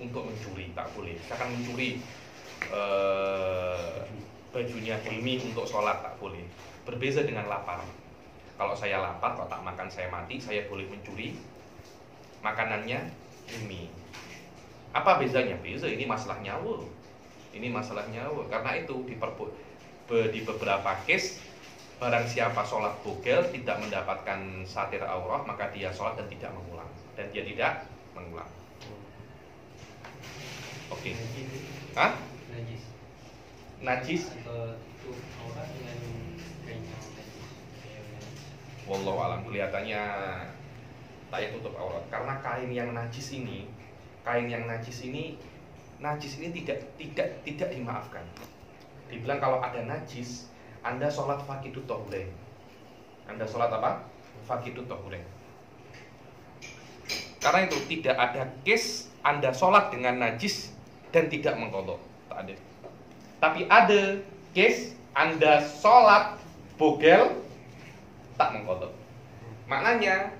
untuk mencuri, tak boleh. Misalkan mencuri bajunya Hilmi untuk sholat, tak boleh. Berbeza dengan lapar. Kalau saya lapar, kalau tak makan saya mati, saya boleh mencuri makanannya Hilmi. Apa bezanya? Beza, ini masalah nyawa. Karena itu di beberapa case barang siapa sholat bogel tidak mendapatkan satir aurah, maka dia sholat dan tidak mengulang. Dan dia tidak mengulang. Oke. Hah? Najis. Najis? Atau itu aurat dengan kain yang najis. Wallahu alam, kelihatannya tak ya tutup aurat. Karena kain yang najis ini tidak dimaafkan. Dibilang kalau ada najis, Anda sholat fakidut tohurain. Anda sholat apa? Fakidut tohurain. Karena itu tidak ada case Anda sholat dengan najis dan tidak mengqadha. Tak ada. Tapi ada case Anda sholat bogel tak mengqadha. Maknanya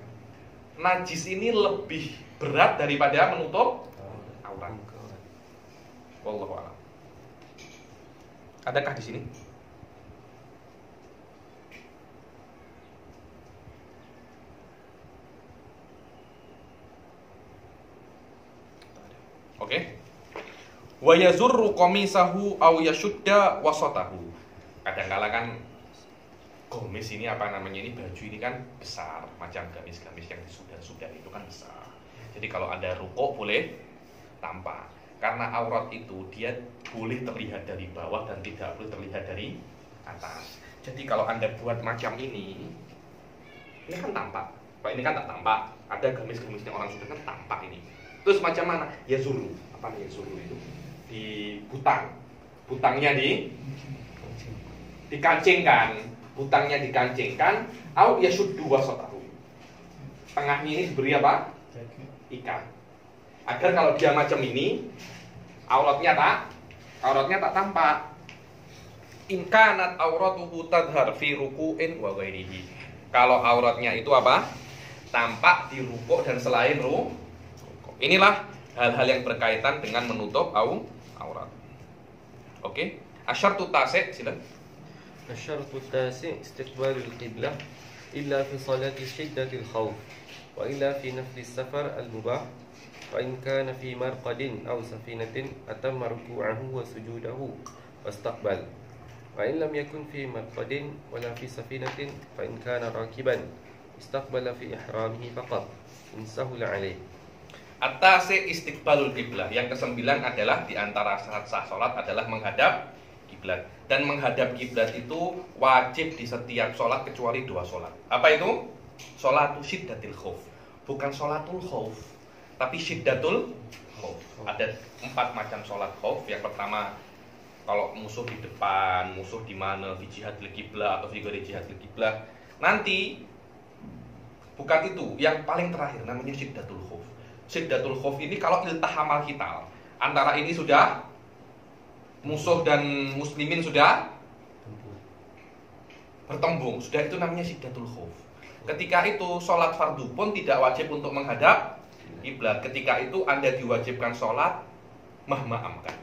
najis ini lebih berat daripada menutup aurat. Wallahu a'lam. Adakah di sini? Oke. Wa yazurru qamisahu aw yashudda wasatahu. Kadang-kala kan gamis ini apa namanya, ini baju ini kan besar, macam gamis-gamis yang disudah-sudah itu kan besar. Jadi kalau ada rukuk boleh tampak. Karena aurat itu dia boleh terlihat dari bawah dan tidak boleh terlihat dari atas. Jadi kalau Anda buat macam ini kan tampak. Kalau ini kan tak tampak. Ada gamis-gamisnya orang sudah kan tampak ini. Terus macam mana? Ya zuru. Apa ya zuru itu? Di butang. Butangnya dikancingkan. Butangnya dikancingkan. Au yashuddu wasatahu. Tengahnya ini diberi apa? Ikat. Agar kalau dia macam ini, auratnya tak tampak. In kanat auratuhu tadhar fi ruku'in wa ghairihi. Kalau auratnya itu apa? Tampak di rukuk dan selain rukuk. Inilah hal-hal yang berkaitan dengan menutup aurat. Oke. Asyartu tasi', silakan. Asyartu tasi' istiqbalul qiblah illa fi salati shiddatil khawf wa illa fi nafli safar al-mubah. فإن كان في مرقد أو سفينة أتم ركوعه وسجوده واستقبل وإن لم يكن في مرقد ولا في سفينة فإن كان راكبا استقبل في إحرامه فقط إن سهل عليه. At-tasi' istiqbalul qiblah. Yang kesembilan adalah di antara syarat sah salat adalah menghadap kiblat. Dan menghadap kiblat itu wajib di setiap salat kecuali dua salat. Apa itu? Salatu syiddatil khauf. Bukan salatul khauf, tapi syiddatul khauf. Ada 4 macam sholat khauf. Yang pertama, kalau musuh di depan, musuh di mana, fi jihadil qiblah atau fi ghairi jihadil qiblah. Nanti bukan itu, yang paling terakhir namanya syiddatul khauf. Syiddatul khauf ini kalau iltahamal qital, antara ini sudah musuh dan muslimin sudah bertembung, sudah, itu namanya syiddatul khauf. Ketika itu sholat fardu pun tidak wajib untuk menghadap kiblat. Ketika itu Anda diwajibkan sholat mahma amkan,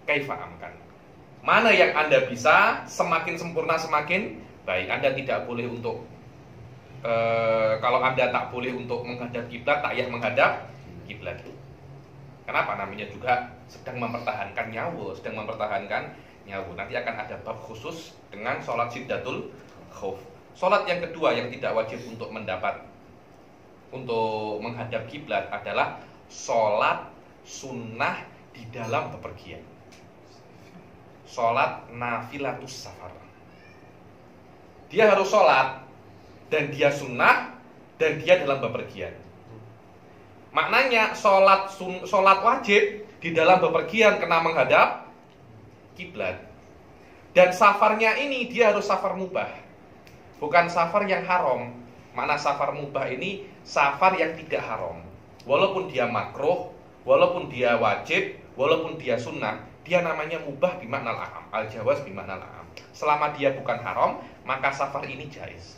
kaifa amkan. Mana yang Anda bisa, semakin sempurna semakin baik. Anda tidak boleh untuk kalau Anda tak boleh untuk menghadap kiblat, tak payah menghadap kiblat. Kenapa? Namanya juga sedang mempertahankan nyawa, Nanti akan ada bab khusus dengan sholat syiddatul khauf. Sholat yang kedua yang tidak wajib untuk menghadap kiblat adalah sholat sunnah di dalam bepergian. Sholat nafilatus safar. Dia harus sholat dan dia sunnah dan dia dalam bepergian. Maknanya sholat wajib di dalam bepergian kena menghadap kiblat. Dan safarnya ini dia harus safar mubah, bukan safar yang haram. Makna safar mubah ini safar yang tidak haram. Walaupun dia makruh, walaupun dia wajib, walaupun dia sunnah, dia namanya mubah bimaknal a'am. Al-jawaz bimaknal a'am. Selama dia bukan haram, maka safar ini jaiz.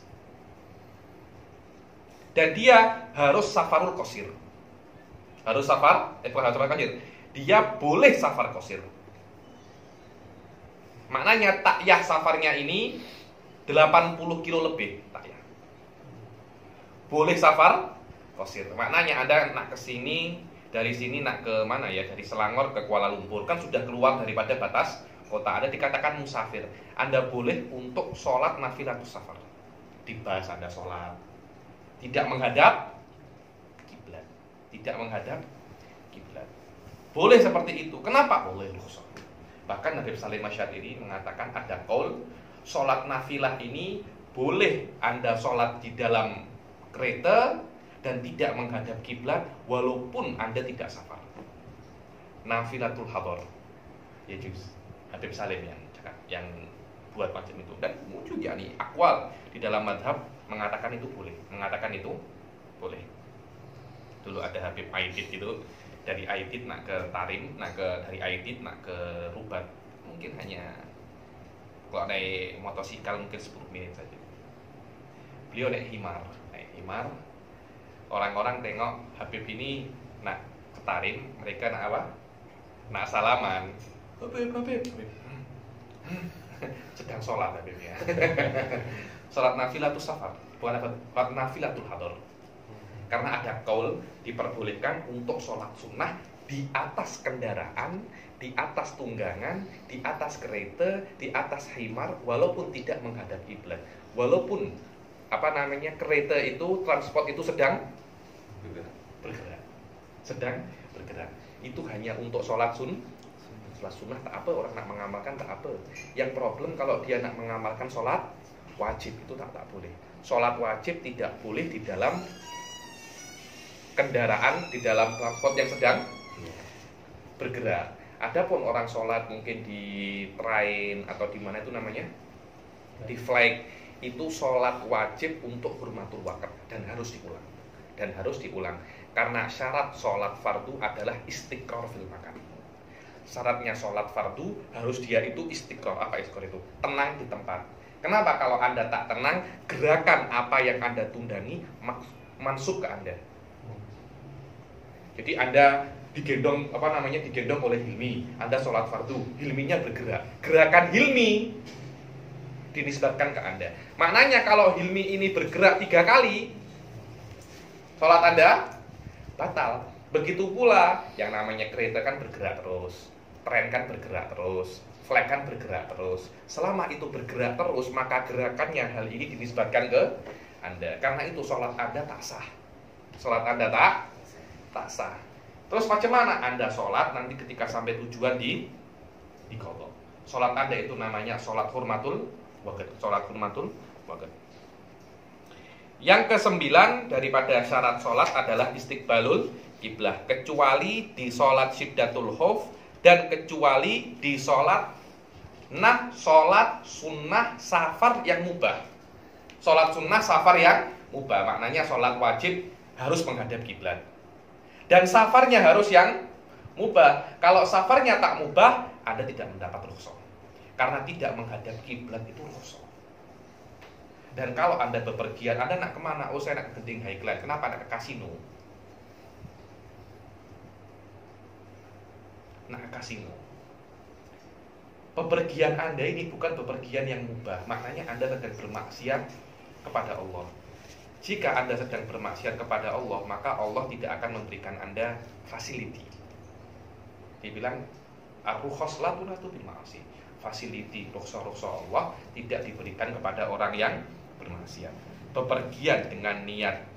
Dan dia harus safarul qasir. Harus safar qasir. Dia boleh safar qasir. Maknanya takyah safarnya ini 80 kilo lebih takyah. Boleh safar qasir. Maknanya Anda nak ke sini, dari sini nak ke mana ya? Dari Selangor ke Kuala Lumpur kan sudah keluar daripada batas kota, Anda dikatakan musafir, Anda boleh untuk sholat nafilatus safar. Di bus Anda sholat, tidak menghadap kiblat, tidak menghadap kiblat. Boleh seperti itu. Kenapa? Boleh rukhsah. Bahkan Habib Salim Asy'adili mengatakan ada qaul sholat nafilah ini boleh Anda sholat di dalam kereta dan tidak menghadap kiblat walaupun Anda tidak safar. Nafilatul hadar. Ya juz. Habib Salim yang buat macam itu, dan muncul yakni akwal di dalam madhab mengatakan itu boleh, Dulu ada Habib Aidid itu, dari Aidid nak ke Tarim, dari Aidid nak ke Rubat, mungkin hanya kalau naik motosikal mungkin 10 menit saja. Beliau naik himar, orang-orang tengok Habib ini nak ke Tarim, mereka nak apa? Nak salaman. Habib. Sedang sholat Habibnya. Sholat nafilatul safar, bukan nafilatul hadar. Karena ada qaul diperbolehkan untuk sholat sunnah di atas kendaraan, di atas tunggangan, di atas kereta, di atas himar, walaupun tidak menghadap kiblat. Walaupun kereta itu, transport itu sedang bergerak. Itu hanya untuk sholat sunnah tak apa, orang nak mengamalkan tak apa. Yang problem kalau dia nak mengamalkan sholat wajib, itu tak boleh. Sholat wajib tidak boleh di dalam kendaraan, di dalam transport yang sedang bergerak. Adapun orang sholat mungkin di train atau di mana itu namanya, di flight, itu sholat wajib untuk hurmatul waqt dan harus diulang. Karena syarat sholat fardu adalah istiqrar fil makan. Syaratnya sholat fardu harus dia itu istiqrar. Apa istiqrar itu? Tenang di tempat. Kenapa? Kalau Anda tak tenang, gerakan apa yang Anda tundangi masuk ke Anda. Jadi Anda digendong oleh Hilmi, Anda sholat fardu, Hilminya bergerak, gerakan Hilmi dinisbatkan ke Anda. Maknanya kalau Hilmi ini bergerak 3 kali, sholat Anda batal. Begitu pula yang namanya kereta kan bergerak terus, tren kan bergerak terus, flight kan bergerak terus. Selama itu bergerak terus, maka gerakannya hal ini dinisbatkan ke Anda. Karena itu sholat Anda tak sah. Sholat Anda tak sah. Terus macam mana Anda sholat nanti ketika sampai tujuan di qadha? Sholat Anda itu namanya sholat hurmatul waqt. Yang ke-9 daripada syarat sholat adalah istiqbalul kiblah, kecuali di sholat syiddatul khauf dan kecuali di sholat sunnah safar yang mubah. Sholat sunnah safar yang mubah, maknanya sholat wajib harus menghadap kiblat. Dan safarnya harus yang mubah. Kalau safarnya tak mubah, Anda tidak mendapat rukhsah. Karena tidak menghadap kiblat itu rukhsah. Dan kalau Anda bepergian, Anda nak kemana? Oh, saya nak ke Genting Highland. Kenapa? Nak ke kasino. Bepergian Anda ini bukan bepergian yang mubah. Maknanya Anda sedang bermaksiat kepada Allah. Jika Anda sedang bermaksiat kepada Allah, maka Allah tidak akan memberikan Anda facility. Dibilang ar-rukhas la tunatu bil ma'asi. Facility, rukhsah Allah tidak diberikan kepada orang yang bermaksiat. Bepergian dengan niat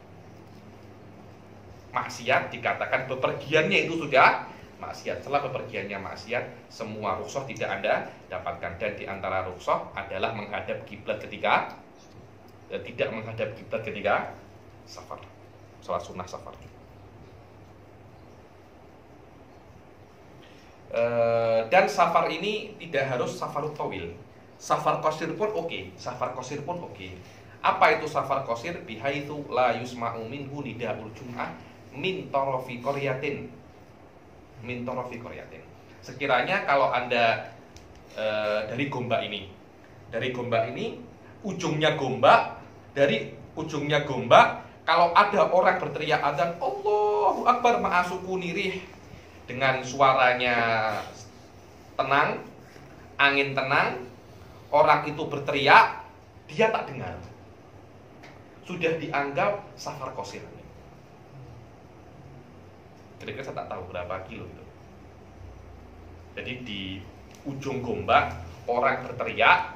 maksiat dikatakan bepergiannya itu sudah maksiat. Setelah bepergiannya maksiat, semua rukhsah tidak Anda dapatkan. Dan di antara rukhsah adalah menghadap kiblat ketika tidak menghadap kiblat ketika safar, salat sunnah safar. Dan safar ini tidak harus safarut tawil. Safar qasir pun oke. Apa itu safar qasir? Bihaitsu la yusma'u minhu nidaul jum'ah min tarafi qaryatin. Sekiranya kalau Anda dari Gombak ini, ujungnya Gombak, kalau ada orang berteriak adzan Allahu Akbar ma'asuku nirih dengan suaranya tenang, angin tenang, orang itu berteriak, dia tak dengar, sudah dianggap safar qasir. Kira-kira saya tak tahu berapa kilo itu. Jadi di ujung gombak orang berteriak,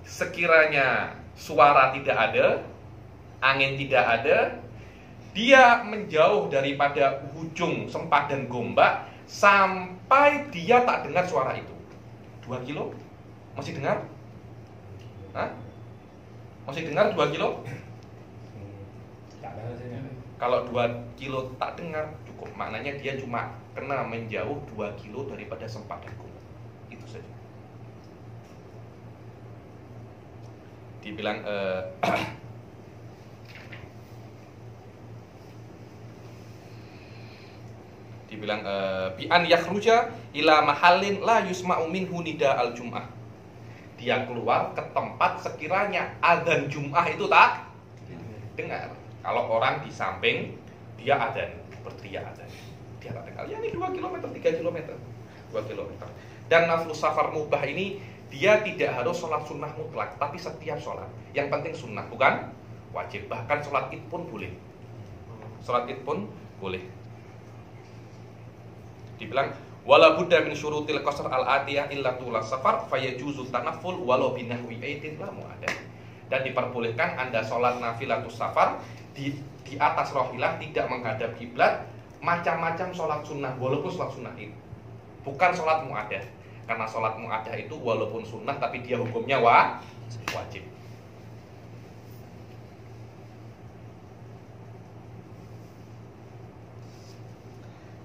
sekiranya suara tidak ada, angin tidak ada, dia menjauh daripada ujung sempadan gombak sampai dia tak dengar suara itu. 2 kilo? Masih dengar? Hah? Masih dengar 2 kilo? Tak ada rasanya. Kalau 2 kilo tak dengar cukup. Maknanya dia cuma kena menjauh 2 kilo daripada sempadan gombak. Itu saja. Dibilang bi an yakhruja ila mahallin la yusma'u minhu nida al jum'ah. Dia keluar ke tempat sekiranya adzan Jum'ah itu tak dengar. Kalau orang di samping dia adzan, berteriak adzan, dia tak dengar. Ya ini 2 km, 3 km, 2 km. Dan naflu safar mubah ini dia tidak harus sholat sunnah mutlak, tapi setiap sholat. Yang penting sunnah, bukan wajib. Bahkan sholat id pun boleh. Sholat id pun boleh. Dibilang wala budda min syurutil qasr al-atiyah illa tula safar fayajuzu tanafful walau binahwi aitin la mu'adah. Dan diperbolehkan Anda sholat nafilatus safar di atas rohilah tidak menghadap kiblat, macam-macam sholat sunnah walaupun sholat sunnah itu. Bukan sholat mu'adah. Karena sholat mu'adah itu walaupun sunnah tapi dia hukumnya wajib.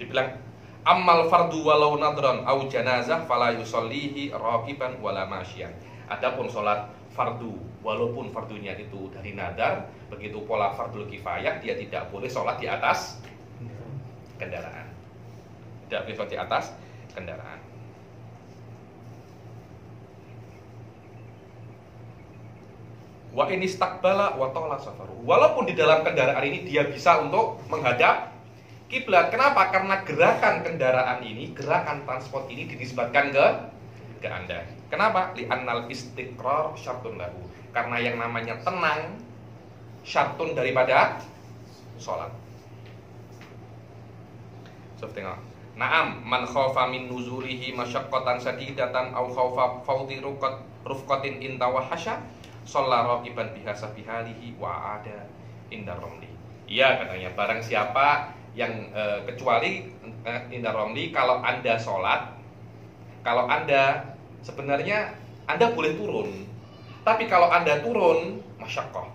Dibilang ammal fardu walau nadran au janazah fala yusallihi raqiban wala masyian. Adapun salat fardu walaupun fardunya itu dari nadar, begitu pola fardul kifayah dia tidak boleh salat di atas kendaraan. Tidak boleh salat di atas kendaraan. Wa in istaqbala wa tala safaru. Walaupun di dalam kendaraan ini dia bisa untuk menghadap kiblat. Kenapa? Karena gerakan kendaraan ini, gerakan transport ini dinisbatkan ke Anda. Kenapa? Li'annal istiqrar syartun lahu. Karena yang namanya tenang syartun daripada sholat. So, tengok. Naam, man khaufa min nuzulihi masyaqqatan sadidatan aw khaufa fawti rufqatin inta wa hasya shalla raqiban bihasabi halihi wa ada indar ramli. Iya katanya, barang siapa yang kecuali indar ramli, kalau Anda sholat, kalau Anda sebenarnya Anda boleh turun, tapi kalau Anda turun masyaqqah.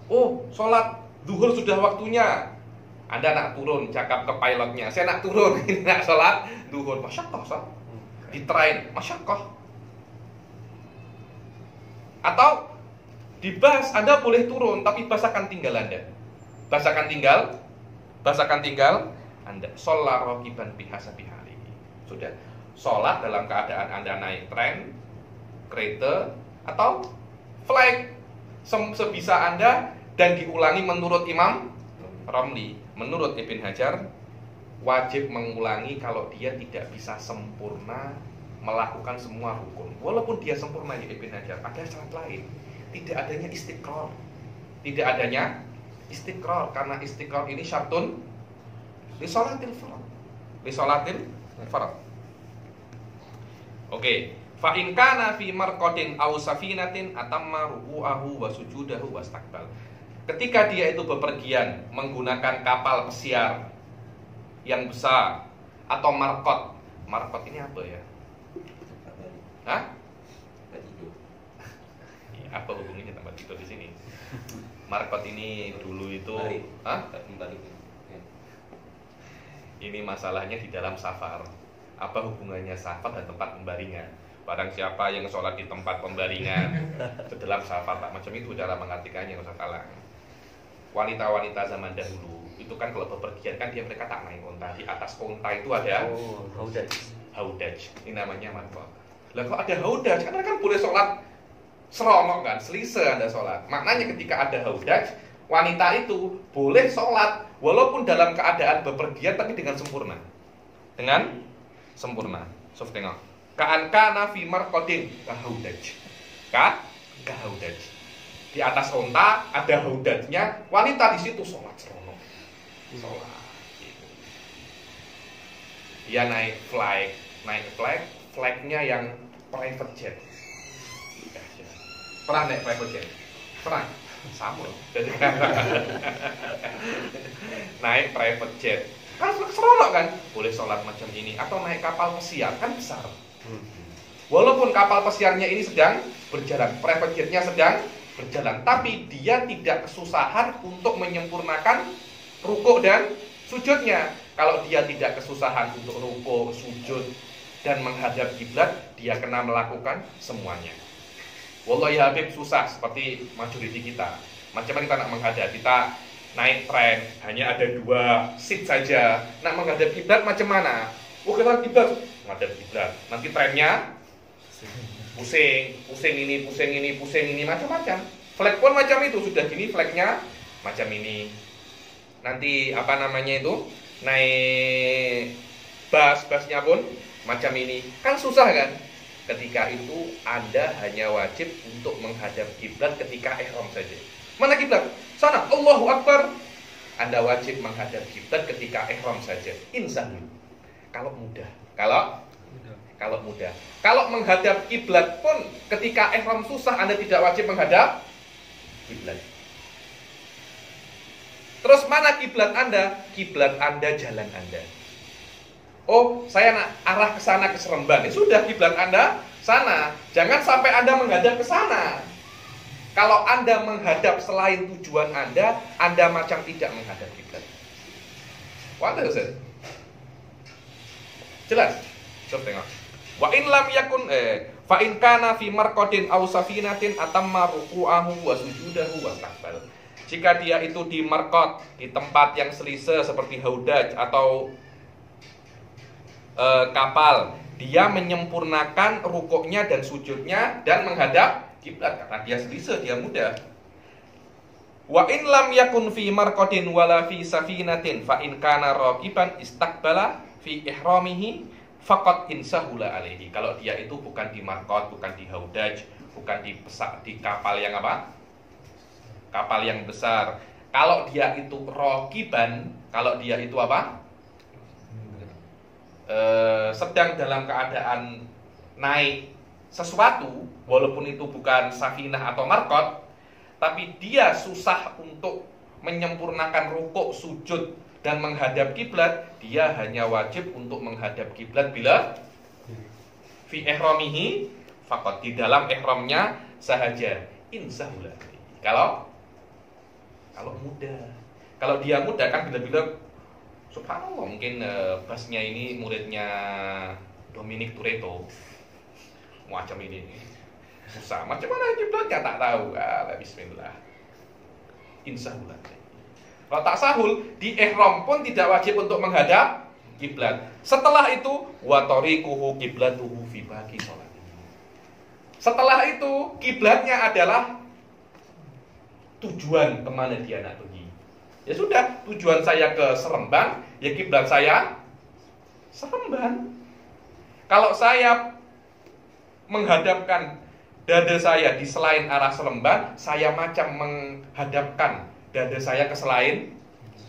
Oh, sholat zuhur sudah waktunya, Anda nak turun, cakap ke pilotnya, saya nak turun, nak sholat zuhur, masyaqqah, sah. Di train, masyaqqah. Atau di bus Anda boleh turun, tapi bus akan tinggal Anda. Bus akan tinggal Anda. Sholat raqiban bihasabi halihi. Sudah. Sholat dalam keadaan Anda naik tren, kereta, atau flight, sebisa Anda, dan diulangi menurut Imam Ramli. Menurut Ibn Hajar, wajib mengulangi kalau dia tidak bisa sempurna melakukan semua rukun. Walaupun dia sempurna ya Ibn Hajar, ada syarat lain. Tidak adanya istiqrar. Tidak adanya istiqrar, karena istiqrar ini syartun li sholatil farad. Li sholatil farad. Oke, fa in kana fi marqadin aw safinatin atamma ruku'ahu wa sujudahu wastaqbal. Ketika dia itu bepergian menggunakan kapal pesiar yang besar atau markot. Markot ini apa ya? Hah? Ya, apa hubungannya tempat tidur di sini? Markot ini dulu itu, hah? Ini masalahnya di dalam safar. Apa hubungannya safar dan tempat pembaringan? Barang siapa yang sholat di tempat pembaringan ke dalam safar, tak macam itu cara mengartikannya, nggak usah salah. Wanita-wanita zaman dahulu itu kan kalau bepergian kan mereka tak naik unta. Di atas unta itu ada haudaj. Ini namanya markot. Lah kalau ada haudaj, karena kan boleh sholat serongok kan, selisa Anda sholat. Maknanya ketika ada haudaj, wanita itu boleh sholat walaupun dalam keadaan bepergian tapi dengan sempurna. Dengan sempurna. So, tengok. Ka'an kana fi marqadin kahaudaj. Kahaudaj. Di atas unta ada haudajnya, wanita di situ sholat serongok. Sholat. Dia naik flagnya yang private jet. Pernah naik private jet? Pernah? Sama. Naik private jet. Kan seronok kan? Boleh sholat macam ini. Atau naik kapal pesiar, kan besar. Walaupun kapal pesiarnya ini sedang berjalan, private jetnya sedang berjalan, tapi dia tidak kesusahan untuk menyempurnakan rukuk dan sujudnya. Kalau dia tidak kesusahan untuk rukuk, sujud, dan menghadap kiblat, dia kena melakukan semuanya. Wallahi Habib susah seperti majority kita. Macam mana kita nak menghadap? Kita naik tren, hanya ada 2 seat saja. Nak menghadap kiblat macam mana? Oh, kita kiblat, menghadap kiblat. Nanti trennya pusing ini, macam-macam. Flag pun macam itu, sudah gini flagnya macam ini. Nanti apa namanya itu, naik basnya pun macam ini. Kan susah kan? Ketika itu Anda hanya wajib untuk menghadap kiblat ketika ihram saja. Mana kiblat? Sana, Allahu Akbar. Anda wajib menghadap kiblat ketika ihram saja. Insyaallah. Kalau mudah. Kalau menghadap kiblat pun ketika ihram susah, Anda tidak wajib menghadap kiblat. Terus mana kiblat Anda? Kiblat Anda jalan Anda. Oh, saya nak arah ke sana, ke Seremban. Ya sudah, kiblat Anda sana. Jangan sampai Anda menghadap ke sana. Kalau Anda menghadap selain tujuan Anda macam tidak menghadap kiblat. Waduh, Ustaz. Jelas? Coba tengok. Wa in lam yakun fa in kana fi marqadin aw safinatin atamma ruku'ahu wa sujudahu wa takbal. Jika dia itu di marqad, di tempat yang selise seperti haudaj atau kapal, dia menyempurnakan rukuknya dan sujudnya dan menghadap kiblat karena dia selise, dia mudah. Wa in lam yakun fi marqadin wala fi safinatin fa in kana raqiban istaqbala fi ihramihi faqad insahula alaihi. Kalau dia itu bukan di marqad, bukan di haudaj, bukan di kapal yang apa? Kapal yang besar. Kalau dia itu raqiban, kalau dia itu apa? Sedang dalam keadaan naik sesuatu, walaupun itu bukan safinah atau marqad, tapi dia susah untuk menyempurnakan rukuk, sujud, dan menghadap kiblat, dia hanya wajib untuk menghadap kiblat bila fi ihramihi faqat, di dalam ihramnya sahaja. Insahullah. Kalau mudah. Kalau dia mudah kan bila-bila subhanallah, mungkin basnya ini muridnya Dominic Toretto. Macam ini. Susah. Macam mana kiblatnya tak tahu. Bismillah. Insahullah. Kalau tak sahul, di ihram pun tidak wajib untuk menghadap kiblat. Setelah itu, wa tariquhu qiblatuhu fi baqi shalat. Setelah itu, kiblatnya adalah tujuan kemana dia nak pergi. Ya sudah, tujuan saya ke Seremban, ya kiblat saya Seremban. Kalau saya menghadapkan dada saya di selain arah Seremban, saya macam menghadapkan dada saya ke selain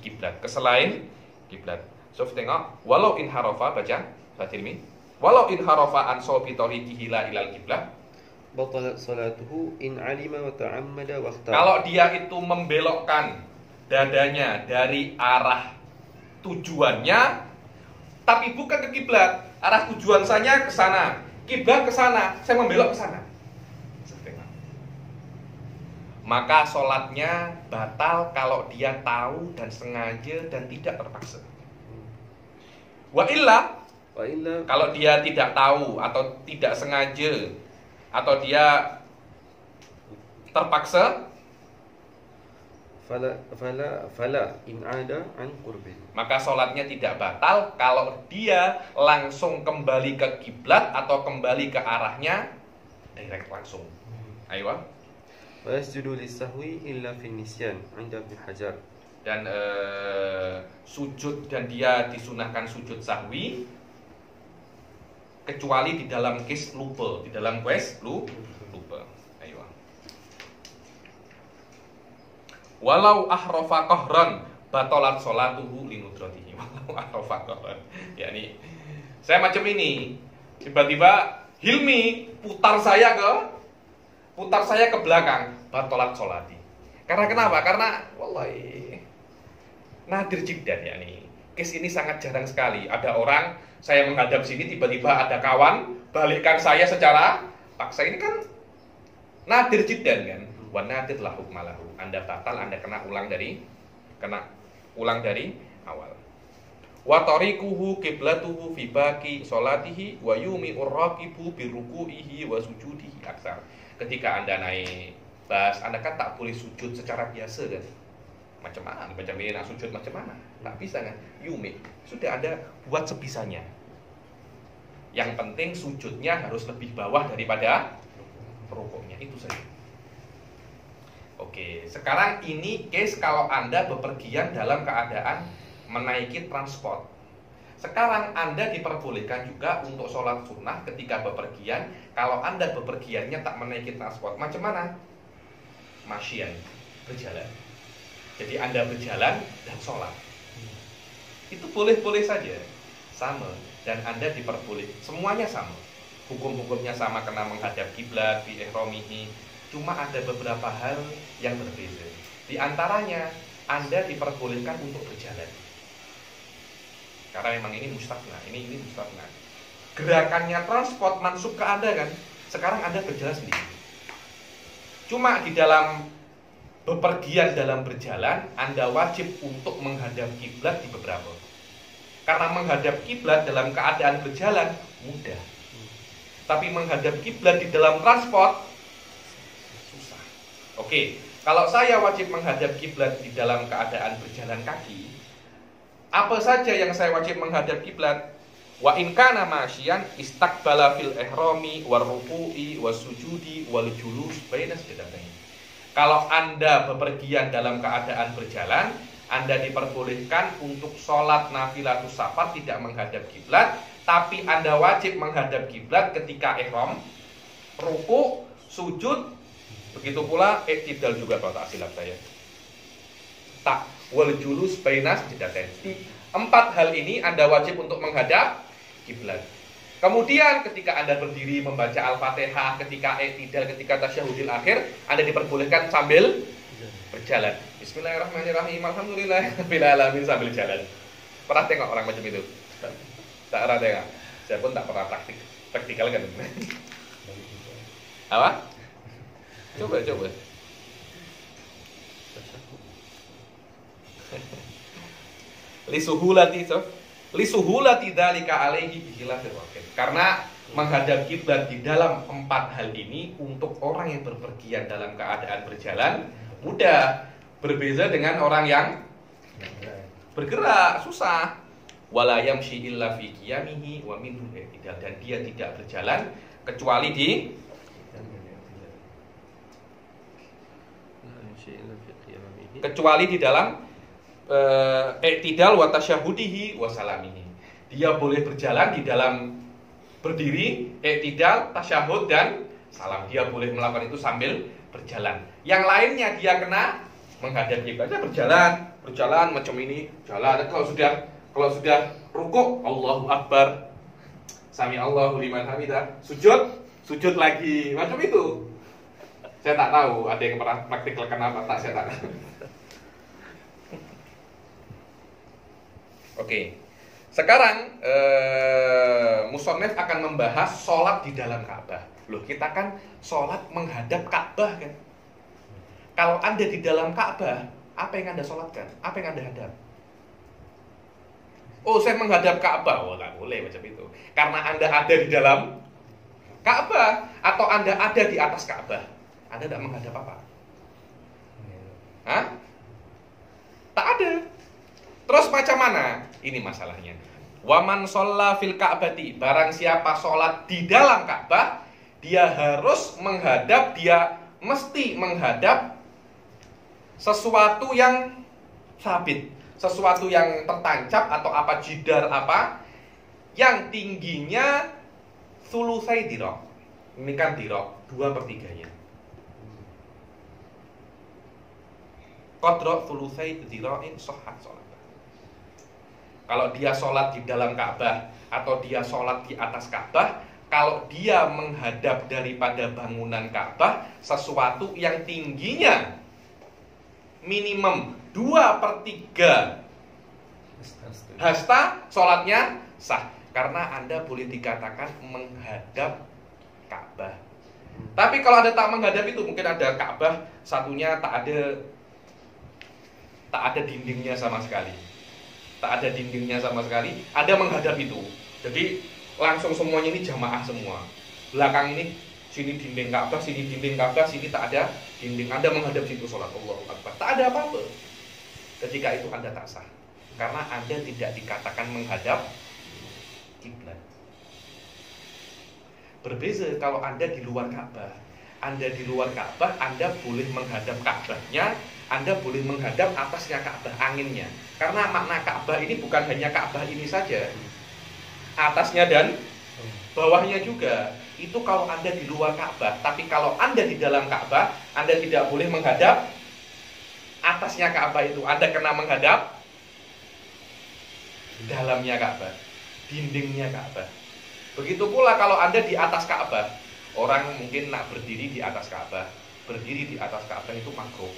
kiblat, ke selain kiblat. So tengok, walau in harafa, baca Fatirmi. Walau in harafa an sofi tariqihi la ilal kiblat, batalat salatuhu in alima wa ta'ammada wa ikhtara. Kalau dia itu membelokkan dadanya dari arah tujuannya, tapi bukan ke kiblat. Arah tujuan saya ke sana, kiblat ke sana, saya membelok ke sana. Maka sholatnya batal kalau dia tahu dan sengaja dan tidak terpaksa. Wa illa, kalau dia tidak tahu atau tidak sengaja atau dia terpaksa, fala in ada an qurbin. Maka sholatnya tidak batal kalau dia langsung kembali ke kiblat atau kembali ke arahnya direct langsung. Ayo. Wa yasjudu lis-sahwi illa fi nisyan 'inda Ibnu Hajar. Dan sujud, dan dia disunahkan sujud sahwi kecuali di dalam case lupa, di dalam case lupa. Ayo. Walau ahrafa qahran batolat sholatuhu linudratihi wallahu a'lam. Yani saya macam ini, tiba-tiba Hilmi putar saya ke belakang, batolat sholati. Karena kenapa? Karena wallahi nadir jiddan ya nih. Case ini sangat jarang sekali. Ada orang saya menghadap sini, tiba-tiba ada kawan balikkan saya secara paksa. Ini kan nadir jiddan kan. Wa nadir la hukma lahu. Anda batal, Anda kena ulang dari awal. Wa tariquhu qiblatuhu fi baqi sholatihi wa yumi'ur raqibu bi ruku'ihi wa sujudihi aksar. Ketika Anda naik bas, Anda kan tak boleh sujud secara biasa kan. Macam mana? Macam ini nak sujud macam mana? Tak bisa kan? Yumi. Sudah Anda buat sebisanya. Yang penting sujudnya harus lebih bawah daripada rukuknya. Itu saja. Oke, sekarang ini case kalau Anda bepergian dalam keadaan menaiki transport. Sekarang Anda diperbolehkan juga untuk sholat sunnah ketika bepergian. Kalau Anda bepergiannya tak menaiki transport, macam mana? Masyian, berjalan. Jadi Anda berjalan dan sholat. Itu boleh-boleh saja, sama. Dan Anda diperboleh, semuanya sama. Hukum-hukumnya sama, kena menghadap kiblat, fi ihramihi. Cuma ada beberapa hal yang berbeda. Di antaranya, Anda diperbolehkan untuk berjalan. Karena memang ini mustafna, ini mustafna. Gerakannya transport mansub ke Anda kan. Sekarang Anda berjalan sendiri. Cuma di dalam bepergian dalam berjalan, Anda wajib untuk menghadap kiblat di beberapa. Karena menghadap kiblat dalam keadaan berjalan mudah. Tapi menghadap kiblat di dalam transport susah. Oke, kalau saya wajib menghadap kiblat di dalam keadaan berjalan kaki, apa saja yang saya wajib menghadap kiblat? Wa in kana masyian istaqbala fil ihrami war ruku'i was sujudi wal julus baina sajdatain. Kalau Anda bepergian dalam keadaan berjalan, Anda diperbolehkan untuk sholat nafilatus safar tidak menghadap kiblat, tapi Anda wajib menghadap kiblat ketika ihram, ruku, sujud, begitu pula iktidal juga kalau tak silap saya. Tak wal julus baina sajdatain. 4 hal ini Anda wajib untuk menghadap kiblat. Kemudian ketika Anda berdiri membaca Al-Fatihah, ketika i'tidal, ketika tasyahudil akhir, Anda diperbolehkan sambil berjalan. Bismillahirrahmanirrahim. Alhamdulillahirabbil alamin sambil jalan. Pernah tengok orang macam itu? Tak pernah tengok. Saya pun tak pernah praktikal kan. Apa? Coba. Lisuhulati dzalika alaihi bikhilafir waqit. Karena menghadap kiblat di dalam 4 hal ini untuk orang yang berpergian dalam keadaan berjalan mudah, berbeza dengan orang yang bergerak susah. Wala yamshi illa fi qiyamihi wa minhu i'tidal, dan dia tidak berjalan kecuali di dalam i'tidal wa tasyahudihi wa salamihi. Dia boleh berjalan di dalam berdiri, i'tidal, tasyahud dan salam. Dia boleh melakukan itu sambil berjalan. Yang lainnya dia kena menghadap kiblat, berjalan macam ini, jalan. Kalau sudah rukuk, Allahu Akbar, sami Allahu liman hamidah, sujud lagi, macam itu. Saya tak tahu ada yang pernah praktikalkan apa tak, saya tak tahu. Oke, sekarang Musonef akan membahas sholat di dalam Ka'bah. Loh, kita kan sholat menghadap Ka'bah kan. Kalau Anda di dalam Ka'bah, apa yang Anda sholatkan? Apa yang Anda hadap? Oh, saya menghadap Ka'bah. Oh, nggak boleh macam itu. Karena Anda ada di dalam Ka'bah atau Anda ada di atas Ka'bah, Anda tidak menghadap apa? Hah? Tak ada. Terus macam mana? Ini masalahnya. Waman sholla fil ka'bati, barang siapa sholat di dalam Ka'bah, dia harus menghadap, dia mesti menghadap sesuatu yang sabit, sesuatu yang tertancap atau apa, jidar apa, yang tingginya sulusai dirok. Ini kan dirok 2/3-nya. qadra thulutsai dzira'in sahhat shalat. Kalau dia sholat di dalam Ka'bah atau dia sholat di atas Ka'bah, kalau dia menghadap daripada bangunan Ka'bah sesuatu yang tingginya minimum 2/3 hasta, sholatnya sah. Karena Anda boleh dikatakan menghadap Ka'bah. Tapi kalau Anda tak menghadap itu, mungkin ada Ka'bah satunya tak ada dindingnya sama sekali. Tak ada dindingnya sama sekali, Anda menghadap itu. Jadi langsung semuanya ini jamaah semua. Belakang ini sini dinding Ka'bah, sini dinding Ka'bah, sini tak ada dinding. Anda menghadap situ sholat Allahu Akbar. Tak ada apa-apa. Ketika itu Anda tak sah. Karena Anda tidak dikatakan menghadap kiblat. Berbeza kalau Anda di luar Ka'bah. Anda di luar Ka'bah, Anda boleh menghadap Ka'bahnya, Anda boleh menghadap atasnya Ka'bah, anginnya. Karena makna Ka'bah ini bukan hanya Ka'bah ini saja, atasnya dan bawahnya juga. Itu kalau Anda di luar Ka'bah. Tapi kalau Anda di dalam Ka'bah, Anda tidak boleh menghadap atasnya Ka'bah itu. Anda kena menghadap dalamnya Ka'bah, dindingnya Ka'bah. Begitu pula kalau Anda di atas Ka'bah. Orang mungkin nak berdiri di atas Ka'bah. Berdiri di atas Ka'bah itu makruh.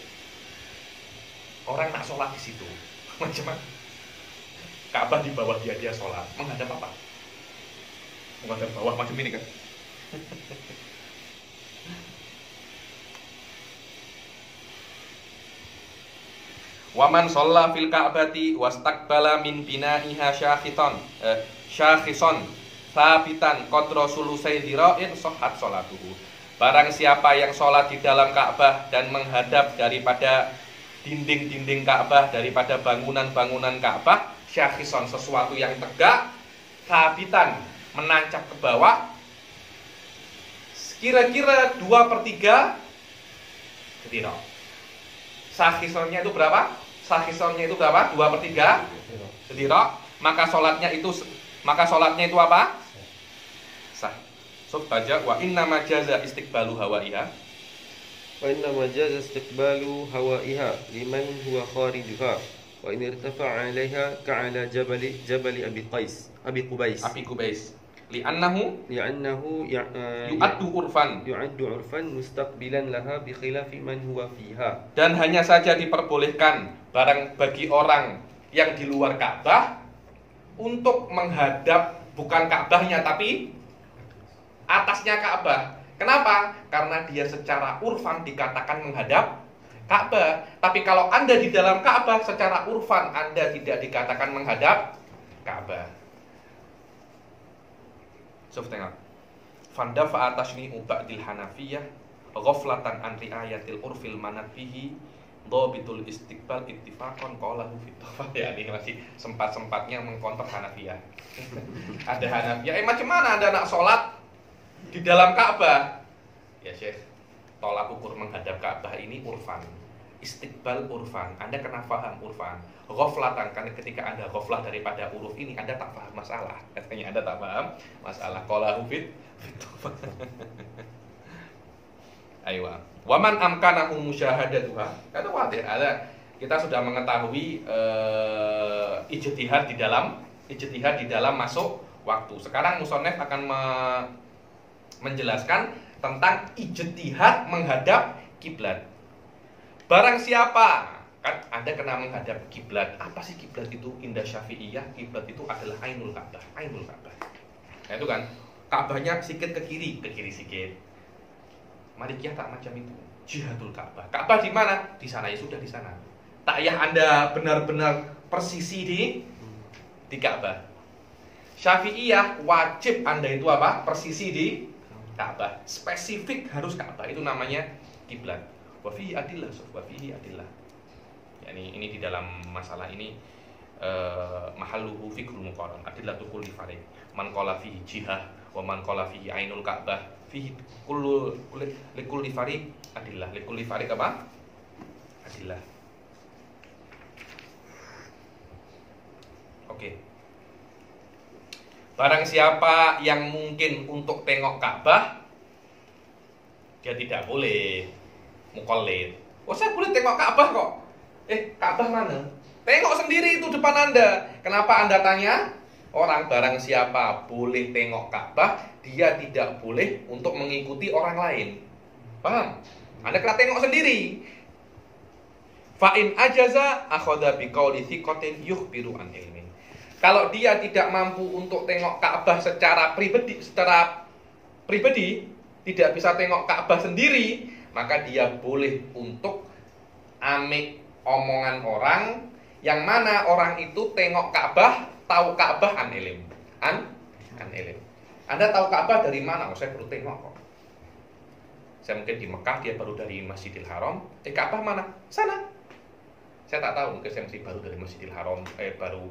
Orang nak sholat di situ. Macam-macam. Ka'bah di bawah dia sholat. Menghadap apa? Menghadap bawah macam ini kan? Waman sholla fil Ka'bati wastaqbala min bina'iha syakhisan sabitan qadra sulusai dzira'in sahhat sholatuhu. Barang siapa yang sholat di dalam Ka'bah dan menghadap daripada dinding-dinding Ka'bah, daripada bangunan-bangunan Ka'bah, syakhisan sesuatu yang tegak, sabitan menancap ke bawah, kira-kira 2/3 dzira'. Sakhisonnya itu berapa? Sakhisonnya itu berapa? 2/3 dzira'. Maka sholatnya itu apa? Sah. So baca wa inna majaza istiqbalu hawaiha. Wa inna majaza istiqbalu hawaiha liman huwa kharijuha. Wa in irtafa'a 'alaiha ka'ala jabali Abi Qubais. Li'annahu yu'addu urfan mustaqbilan laha bi khilafi man huwa fiha. Dan hanya saja diperbolehkan bagi orang yang di luar Ka'bah untuk menghadap bukan Ka'bahnya tapi atasnya Ka'bah. Kenapa? Karena dia secara urfan dikatakan menghadap Ka'bah. Tapi kalau Anda di dalam Ka'bah, secara urfan Anda tidak dikatakan menghadap Ka'bah. Coba tengok. Fandafa atashni'u ba'dil Hanafiyah ghaflatan an ri'ayatil urfil manat fihi dhabitul istiqbal ittifaqan qalahu fi tafah. Ya, ini masih sempat-sempatnya mengkonter Hanafiyah. Ada Hanafiyah, macam mana Anda nak sholat di dalam Ka'bah? Ya Syekh, tolak ukur menghadap Ka'bah ini urfan, istiqbal urfan. Anda kena paham urfan. Ghaflatan, karena ketika Anda ghaflah daripada uruf ini, Anda tak paham masalah. Katanya Anda tak paham masalah. Qalahu fit. Ayo. Waman amkanahu musyahadatuha. Kata wadir ada. Kita sudah mengetahui ijtihad di dalam masuk waktu. Sekarang musannaf akan menjelaskan tentang ijtihad menghadap kiblat. Barang siapa, kan Anda kena menghadap kiblat. Apa sih kiblat itu? Indah Syafi'iyah, kiblat itu adalah ainul Ka'bah. Ainul Ka'bah. Nah itu kan, Ka'bahnya sikit ke kiri sikit. Malikiyah tak macam itu. Jihadul Ka'bah. Ka'bah di mana? Di sana, ya sudah di sana. Tak payah Anda benar-benar persisi di Ka'bah. Syafi'iyah wajib Anda itu apa? Persisi di Ka'bah. Spesifik harus Ka'bah. Itu namanya kiblat. Wa fihi adillah, wa fihi adillah. Yani ini di dalam masalah ini mahalluhu fiqhul muqarran. Adillatu kulli fariq. Man qala fihi jihah wa man qala fihi ainul Ka'bah. Fihi likulli fariq adillah. Likulli fariq apa? Adillah. Oke. Barang siapa yang mungkin untuk tengok Ka'bah, dia tidak boleh muqallid. Oh, saya boleh tengok Ka'bah kok. Ka'bah mana? Tengok sendiri itu depan Anda. Kenapa Anda tanya? Orang barang siapa boleh tengok Ka'bah, dia tidak boleh untuk mengikuti orang lain. Paham? Anda kena tengok sendiri. Fa'in ajaza akhadha biqauli thiqatin yukhbiru an ilmin. Kalau dia tidak mampu untuk tengok Ka'bah secara pribadi, tidak bisa tengok Ka'bah sendiri, maka dia boleh untuk amik omongan orang yang mana orang itu tengok Ka'bah, tahu Ka'bah an ilm. An ilm. Anda tahu Ka'bah dari mana? Saya baru tengok kok. Saya mungkin di Mekah, dia baru dari Masjidil Haram. Ka'bah mana? Sana. Saya tak tahu, mungkin saya masih baru dari Masjidil Haram, baru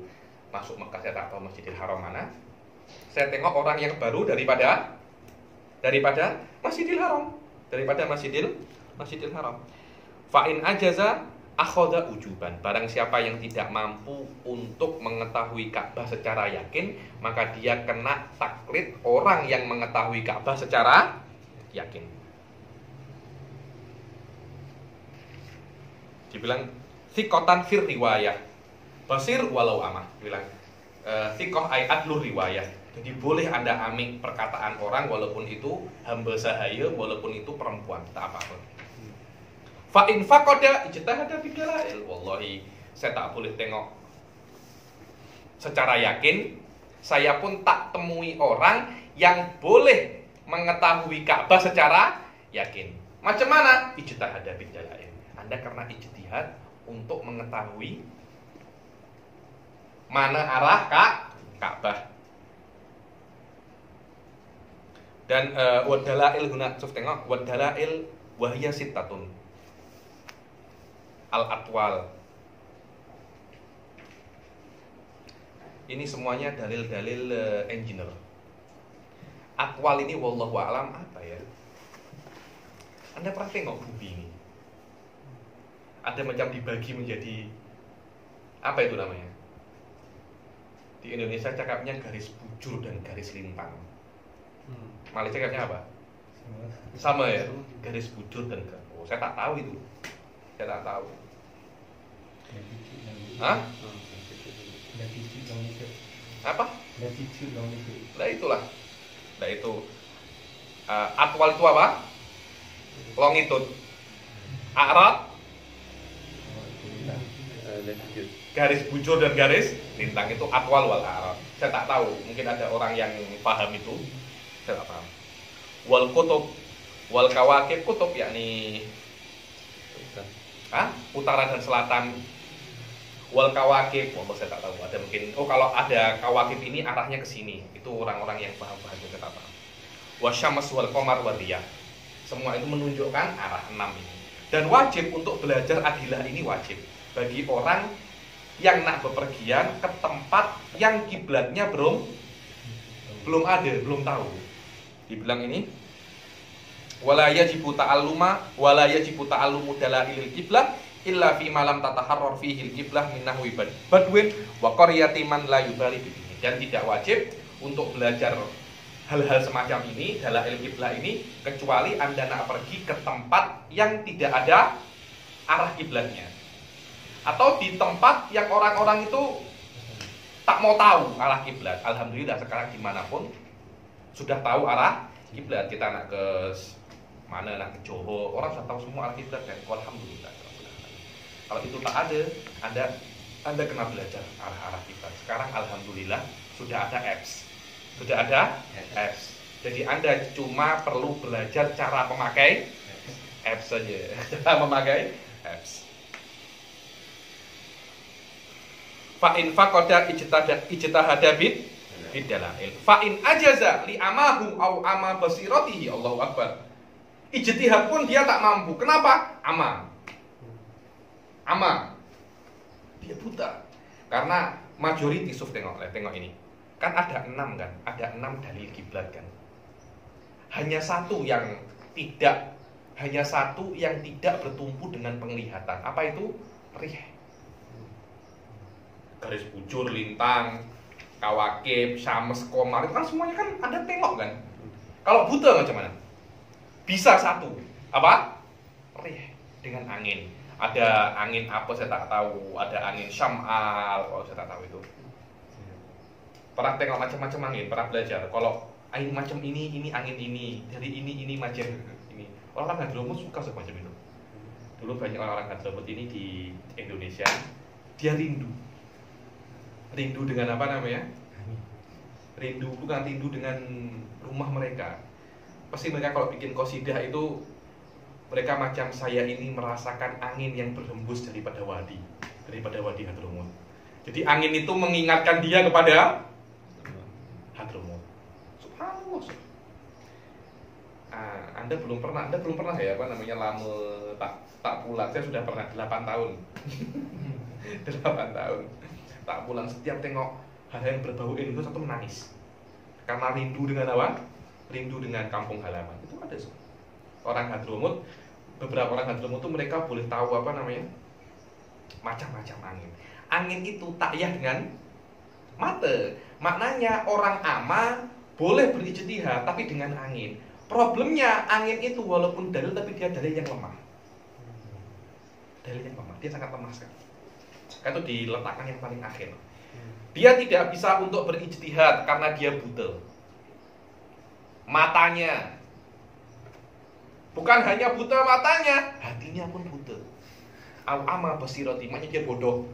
masuk Mekah, saya tak tahu Masjidil Haram mana. Saya tengok orang yang baru daripada Masjidil Haram, daripada Masjidil Haram. Fa'in ajaza akhadha ujuban. Barang siapa yang tidak mampu untuk mengetahui Ka'bah secara yakin, maka dia kena taklid orang yang mengetahui Ka'bah secara yakin. Dibilang thiqatan fir riwayah, basir walau amah. Bilang thiqah ay adlur riwayah. Jadi boleh Anda amik perkataan orang walaupun itu hamba sahaya, walaupun itu perempuan, tak apa-apa. Fa in faqada ijtahada bi dalail. Wallahi, saya tak boleh tengok secara yakin. Saya pun tak temui orang yang boleh mengetahui Ka'bah secara yakin. Macam mana? Ijtahada bi dalail. Anda karena ijtihad untuk mengetahui mana arah Ka'bah. Dan wadalail guna tengok wadalail wahya sittatun al-atwal. Ini semuanya dalil-dalil engineer. Atwal ini wallahu a'lam apa ya? Anda pernah tengok bumi ini? Ada macam dibagi menjadi apa itu namanya? Di Indonesia cakapnya garis bujur dan garis lintang. Malaysia cakapnya apa? Sama ya, garis bujur dan garis. Oh, saya tak tahu itu. Saya tak tahu. Hah? Apa? Nah itulah. Nah itu atwal itu apa? Longitude. A'rad garis bujur dan garis lintang itu atwal wal a'rad. Saya tak tahu, mungkin ada orang yang paham itu. Saya tak paham. Wal kutub wal kawakib, kutub yakni utara dan selatan. Wal kawakib, saya tak tahu. Ada mungkin kalau ada kawakib ini arahnya ke sini. Itu orang-orang yang paham bahasa, saya tak paham. Wasyams wal qamar wal riyah. Semua itu menunjukkan arah 6 ini. Dan wajib untuk belajar adilah ini wajib bagi orang yang nak bepergian ke tempat yang kiblatnya belum ada, belum tahu. Dibilang ini wala yajibu ta'allumu dalailil qiblah illa fi malam tataharrar fihi al-qiblah min nahwi badwin wa qaryati man la yubali bihi. Dan tidak wajib untuk belajar hal-hal semacam ini, dalail qiblah ini, kecuali Anda nak pergi ke tempat yang tidak ada arah kiblatnya, atau di tempat yang orang-orang itu tak mau tahu arah kiblat. Alhamdulillah sekarang dimanapun sudah tahu arah kiblat. Kita nak ke mana, nak ke Johor, orang sudah tahu semua arah kiblat kan. Alhamdulillah. Kalau itu tak ada, Anda kena belajar arah-arah kiblat. Sekarang alhamdulillah sudah ada apps. Sudah ada apps. Jadi Anda cuma perlu belajar cara memakai apps saja. Cara memakai apps. Fa in faqada ijtahada bid-dalail. Fa in ajaza li amahu au ama basiratihi, Allahu akbar. Ijtihad pun dia tak mampu. Kenapa? Ama. Dia buta. Karena majority tengok ini. Kan ada 6 kan? Ada 6 dalil kiblat kan? Hanya satu yang tidak bertumpu dengan penglihatan. Apa itu? Rih. Garis bujur, lintang, kawakib, syams, qamar, itu kan semuanya kan Anda tengok kan? Kalau buta macam mana? Bisa satu. Apa? Rih, dengan angin. Ada angin apa saya tak tahu, ada angin Syam'al, kalau saya tak tahu itu. Pernah tengok macam-macam angin, pernah belajar. Kalau angin macam ini angin ini, dari ini macam ini. Orang Hadramut suka semacam itu. Dulu banyak orang Hadramut ini di Indonesia, dia rindu dengan apa namanya? Bukan rindu dengan rumah mereka. Pasti mereka kalau bikin qasidah itu, mereka macam saya ini merasakan angin yang berhembus daripada wadi Hadramut. Jadi angin itu mengingatkan dia kepada Hadramut. Subhanallah. Anda belum pernah ya apa namanya lama tak pulang. Saya sudah pernah 8 tahun. 8 tahun. Tak pulang, setiap tengok hal yang berbau itu satu menangis. Karena rindu dengan apa? Rindu dengan kampung halaman. Itu ada orang Hadramut, beberapa orang Hadramut itu mereka boleh tahu apa namanya? Macam-macam angin. Angin itu takyah dengan mata. Maknanya orang ama boleh berijtihad tapi dengan angin. Problemnya angin itu walaupun dalil tapi dia dalil yang lemah. Dalil yang lemah, dia sangat lemah sekali. Itu diletakkan yang paling akhir. Dia tidak bisa untuk berijtihad karena dia buta. Matanya. Bukan hanya buta matanya, hatinya pun buta. Al-ama basirati, maknanya dia bodoh.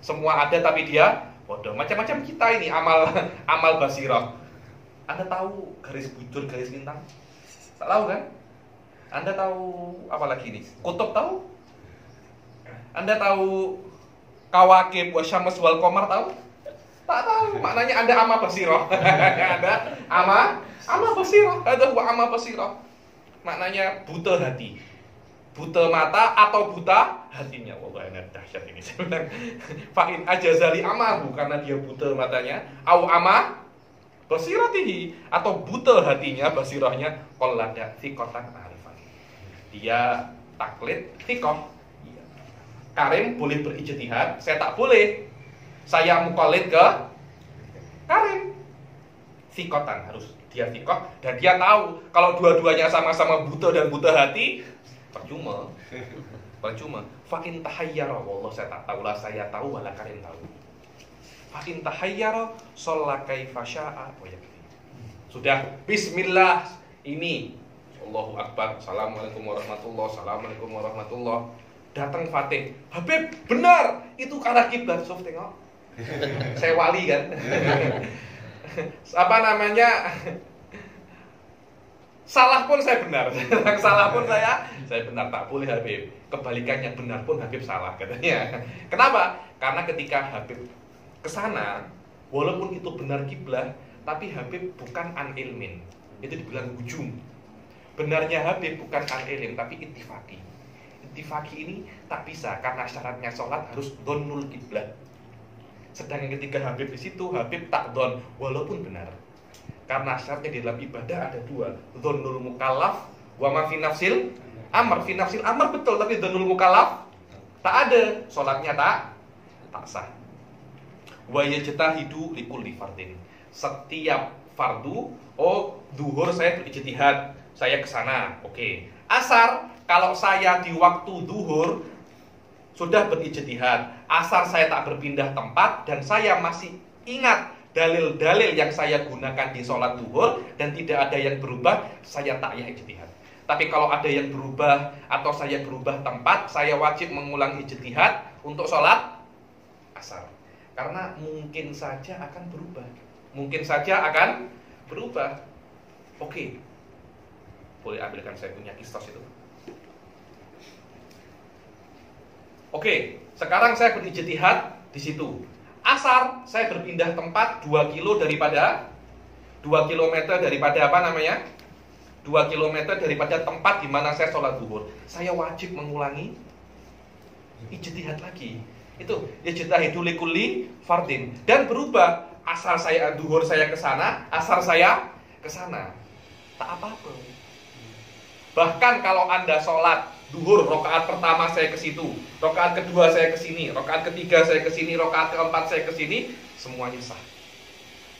Semua ada tapi dia bodoh. Macam-macam kita ini amal basirah. Anda tahu garis bujur, garis lintang? Tak tahu kan? Anda tahu apa lagi ini? Kutub tahu? Anda tahu kawakib wa syams wal qamar tahu? Tak tahu. Maknanya Anda ama basirah. Anda ama basirah. Ada wa ama basirah. Maknanya buta hati. Buta mata atau buta hatinya. Wallah ini dahsyat ini sebenarnya. Fa'in ajazali amahu karena dia buta matanya, au ama basiratihi atau buta hatinya, basirahnya qallada thiqatan arifan. Dia taklid thiqah. Karim boleh berijtihad, saya tak boleh. Saya muqallid ke Karim. Thiqatan harus dia thiqah dan dia tahu kalau dua-duanya sama-sama buta dan buta hati percuma. Fa in tahayyara, wallah saya tak tahulah, saya tahu wala Karim tahu. Fa in tahayyara shalla kaifa syaa wa yakfi. Sudah bismillah ini. Allahu akbar. Assalamualaikum warahmatullahi Assalamualaikum warahmatullahi. Datang Fatih. Habib, benar. Itu ke arah kiblat. Sof tengok. Saya wali kan. Apa namanya? Salah pun saya benar. Salah pun saya benar, tak boleh Habib. Kebalikannya benar pun Habib salah katanya. Kenapa? Karena ketika Habib ke sana, walaupun itu benar kiblah, tapi Habib bukan an ilmin. Itu dibilang hujum. Benarnya Habib bukan an ilm tapi ittifaqi. Ittifaqi ini tak bisa karena syaratnya sholat harus dhonnul kiblat. Sedangkan ketika Habib di situ, Habib tak dhon walaupun benar. Karena syaratnya di dalam ibadah ada dua, dhonnul mukallaf wa ma fi nafsil amr. Fi nafsil amr betul, tapi dhonnul mukallaf tak ada, sholatnya tak sah. Wa yajtahidu likulli fardin. Setiap fardu, duhur saya berijtihad, saya ke sana, oke. Asar, kalau saya di waktu duhur sudah berijtihad, asar saya tak berpindah tempat dan saya masih ingat dalil-dalil yang saya gunakan di sholat duhur dan tidak ada yang berubah, saya takyah ijtihad. Tapi kalau ada yang berubah atau saya berubah tempat, saya wajib mengulang ijtihad untuk sholat asar. Karena mungkin saja akan berubah. Mungkin saja akan berubah. Oke. Boleh ambilkan saya punya kistos itu. Oke, sekarang saya berijtihad di situ. Asar saya berpindah tempat 2 kilo daripada 2 kilometer daripada apa namanya? 2 kilometer daripada tempat di mana saya sholat zuhur. Saya wajib mengulangi ijtihad lagi. Itu ijtihadu likulli fardin dan berubah. Asar saya zuhur saya ke sana, asar saya ke sana. Tak apa-apa. Bahkan kalau Anda sholat duhur, rokaat pertama saya ke situ, rokaat kedua saya ke sini, rokaat ketiga saya ke sini, rokaat keempat saya ke sini, semuanya sah.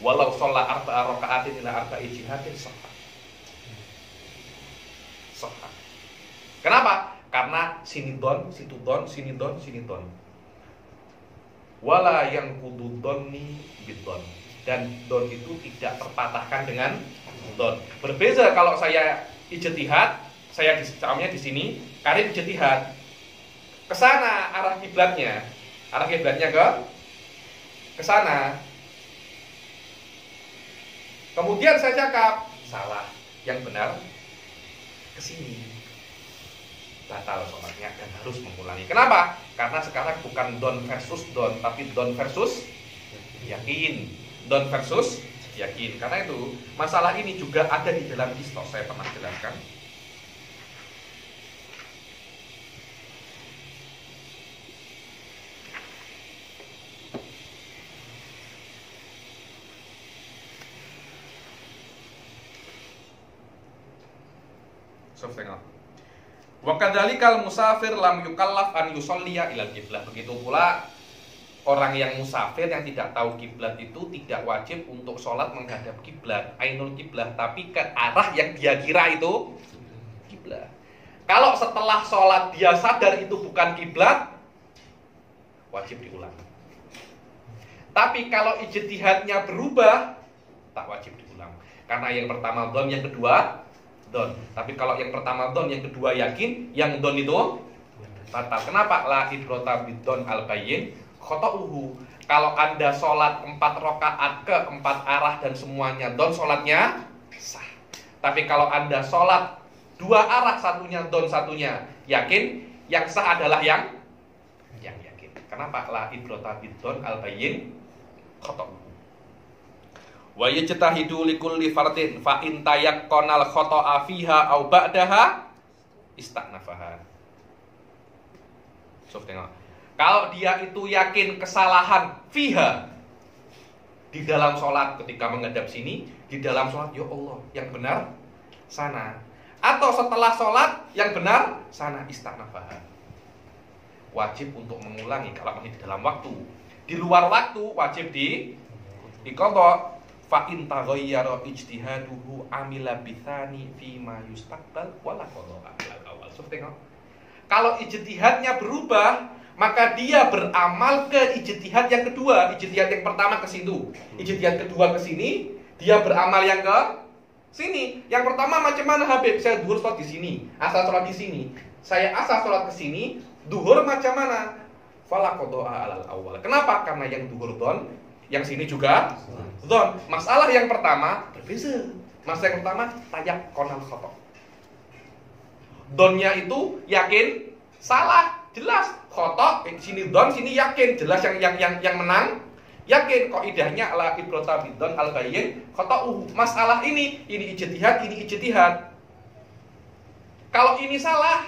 Walau sholat arba'a rokaatin ila arba'i jihadin sah. Sah. Kenapa? Karena sini don, situ don, sini don, sini don. Wala yang kudu donni bidon. Dan don itu tidak terpatahkan dengan don. Berbeza kalau saya ijtihad, saya di sini, Karim ijtihad. Ke sana arah kiblatnya. Arah kiblatnya ke sana. Kemudian saya cakap, salah. Yang benar ke sini. Batal sholatnya dan harus mengulangi. Kenapa? Karena sekarang bukan don versus don, tapi don versus yakin. Don versus yakin. Karena itu masalah ini juga ada di dalam istos, saya pernah jelaskan. Tengok. Wa kadzalikal musafir lam yukallaf an yusalliya ilal kiblah. Begitu pula orang yang musafir yang tidak tahu kiblat itu tidak wajib untuk sholat menghadap kiblat, ainul kiblah, tapi ke arah yang dia kira itu kiblat. Kalau setelah sholat dia sadar itu bukan kiblat, wajib diulang. Tapi kalau ijtihadnya berubah, tak wajib diulang. Karena yang pertama don, yang kedua don. Tapi kalau yang pertama don, yang kedua yakin, yang don itu batal. Kenapa? La ibrota bidon al bayyin khota'uhu. Kalau Anda sholat 4 rakaat ke 4 arah dan semuanya don, sholatnya sah. Tapi kalau Anda sholat 2 arah, satunya don, satunya yakin, yang sah adalah yang yakin. Kenapa? La ibrota bidon al bayyin khota'uhu. Wa yajtahidu likulli fardin fa in tayaqqanal khata'a fiha aw ba'daha istanafaha. So, tengok. Kalau dia itu yakin kesalahan fiha di dalam sholat ketika menghadap sini, di dalam sholat ya Allah yang benar sana, atau setelah sholat yang benar sana, istanafaha. Wajib untuk mengulangi kalau masih di dalam waktu. Di luar waktu wajib diqadha. Fa in taghayyara ijtihaduhu amila bitsani fi ma yustaqbal wala qada'a al-awwal. So, tengok. Kalau ijtihadnya berubah, maka dia beramal ke ijtihad yang kedua. Ijtihad yang pertama ke situ, ijtihad kedua ke sini, dia beramal yang ke sini. Yang pertama macam mana Habib? Saya duhur sholat di sini, asal sholat di sini. Saya asal sholat ke sini, duhur macam mana? Fala qada'a al-awwal. Kenapa? Karena yang duhur don, yang sini juga don. Masalah yang pertama berbeza. Masalah yang pertama tayak konal khotok. Donnya itu yakin salah, jelas. Khotok sini don, sini yakin, jelas yang menang yakin. Qaidahnya la ibrata bidon al bayyin khoto'uhu. Masalah ini ijtihad, ini ijtihad. Kalau ini salah,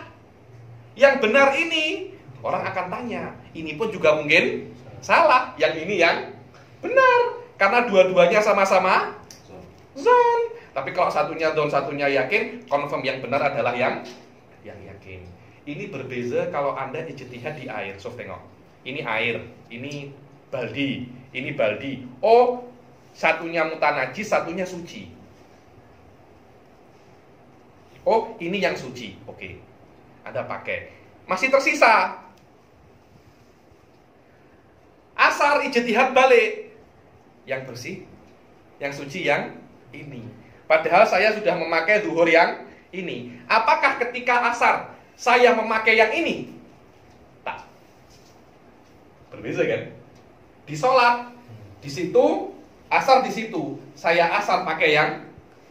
yang benar ini, orang akan tanya, ini pun juga mungkin salah, yang ini yang benar, karena dua-duanya sama-sama zon. Tapi kalau satunya don, satunya yakin, confirm yang benar adalah yang yakin. Ini berbeza kalau Anda ijtihad di air. So, tengok. Ini air, ini baldi, ini baldi. Oh, satunya mutanajis, satunya suci. Oh, ini yang suci. Oke. Anda pakai. Masih tersisa. Asar ijtihad balik. Yang bersih, yang suci yang ini. Padahal saya sudah memakai zuhur yang ini. Apakah ketika asar saya memakai yang ini? Tak. Berbeza kan? Di sholat, di situ, asar di situ. Saya asar pakai yang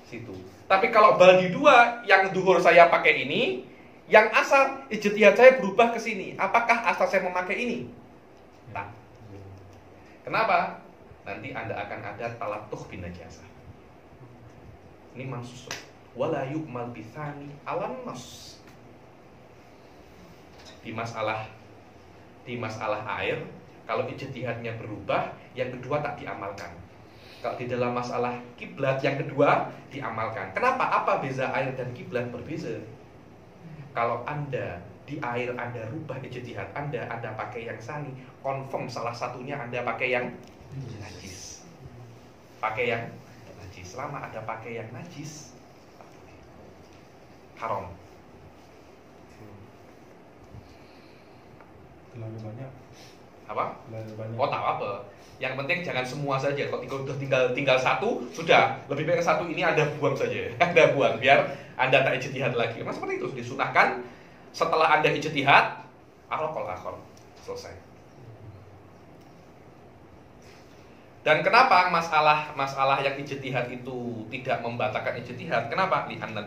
situ. Tapi kalau baldi dua, yang zuhur saya pakai ini, yang asar ijtihad saya berubah ke sini. Apakah asar saya memakai ini? Tak. Kenapa? Nanti Anda akan ada talatuh bin najasah. Ini mansus. Wala yu'mal bitsani alan nas. Di masalah air, kalau ijtihadnya berubah, yang kedua tak diamalkan. Kalau di dalam masalah kiblat, yang kedua diamalkan. Kenapa? Apa beza air dan kiblat? Berbeza. Kalau Anda di air Anda rubah ijtihad Anda pakai yang sani, confirm salah satunya Anda pakai yang najis. Pakai yang najis. Selama ada pakai yang najis, haram. Terlalu banyak. Apa? Terlalu banyak. Oh, tak apa. Yang penting jangan semua saja. Kalau tinggal satu, sudah. Lebih baik satu ini Anda buang saja. Anda buang biar Anda tak ijtihad lagi. Memang seperti itu disunahkan. Setelah Anda ijtihad, alaqal akhar. Selesai. Dan kenapa masalah yang ijtihad itu tidak membatalkan ijtihad? Kenapa? Li'annal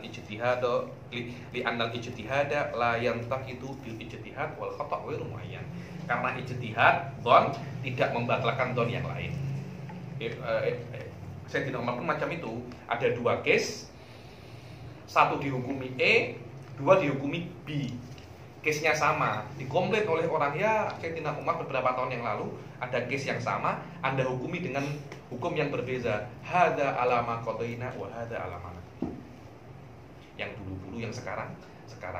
ijtihada la yantaqidu bil ijtihad wal khata' ghairu muayyan. Karena ijtihad dhon tidak membatalkan dhon yang lain. Sayyidina Umar pun macam itu. Ada dua case, satu dihukumi E, dua dihukumi B. Case-nya sama, dikomplain oleh orang, ya Sayyidina Umar beberapa tahun yang lalu ada case yang sama, Anda hukumi dengan hukum yang berbeza. Hada alama qadaina wa hada alama. Yang dulu-dulu, yang sekarang,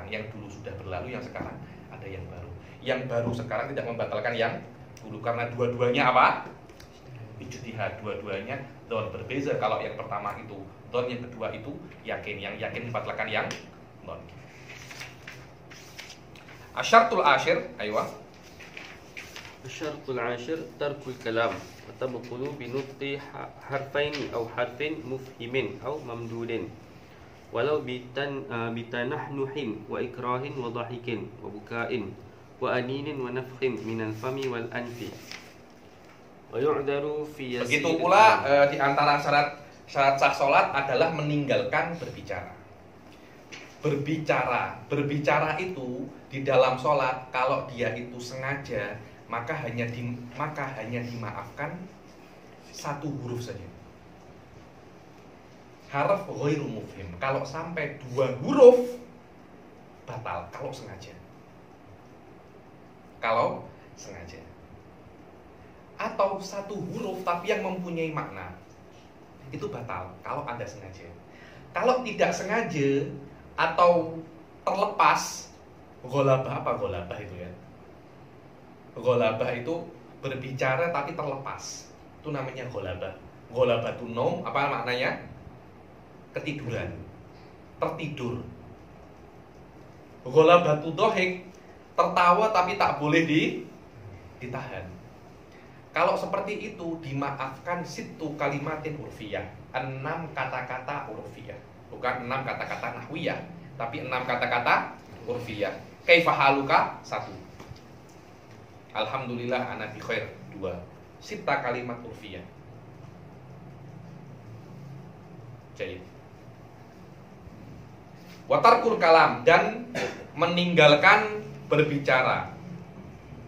yang dulu sudah berlalu, yang sekarang ada yang baru. Yang baru sekarang tidak membatalkan yang dulu karena dua-duanya apa? Ijtihad, dua-duanya don berbeza. Kalau yang pertama itu don, yang kedua itu yakin. Yang yakin membatalkan yang don. Asyartul asyir, aywa. Asyartul asyir tarkul kalam wa tabqulu bi nutqi harfaini aw harfin mufhimin aw mamdudin walau bitanahnuhin wa ikrahin wa dhahikin wa bukain wa aninin wa nafkhin minal fami wal anfi wa yu'daru fi yasir. Begitu pula di antara syarat sah salat adalah meninggalkan berbicara. Berbicara itu di dalam sholat kalau dia itu sengaja maka hanya dimaafkan satu huruf saja. Harf ghairu mufhim. Kalau sampai dua huruf batal kalau sengaja. Atau satu huruf tapi yang mempunyai makna itu batal kalau Anda sengaja. Kalau tidak sengaja atau terlepas, ghalabah, apa ghalabah itu ya? Ghalabah itu berbicara tapi terlepas. Itu namanya ghalabah. Ghalabatun naum, apa maknanya? Ketiduran, tertidur. Ghalabatu dhahik, tertawa tapi tak boleh ditahan. Kalau seperti itu dimaafkan situ kalimatin urfiyah, 6 kata-kata urfiyah. Bukan 6 kata-kata nahwiyah, tapi 6 kata-kata urfiyah. Kaifa haluka? 1. Alhamdulillah ana bi khair. 2. Sita kalimat urfiyah. Jadi wa tarkul kalam, dan meninggalkan berbicara.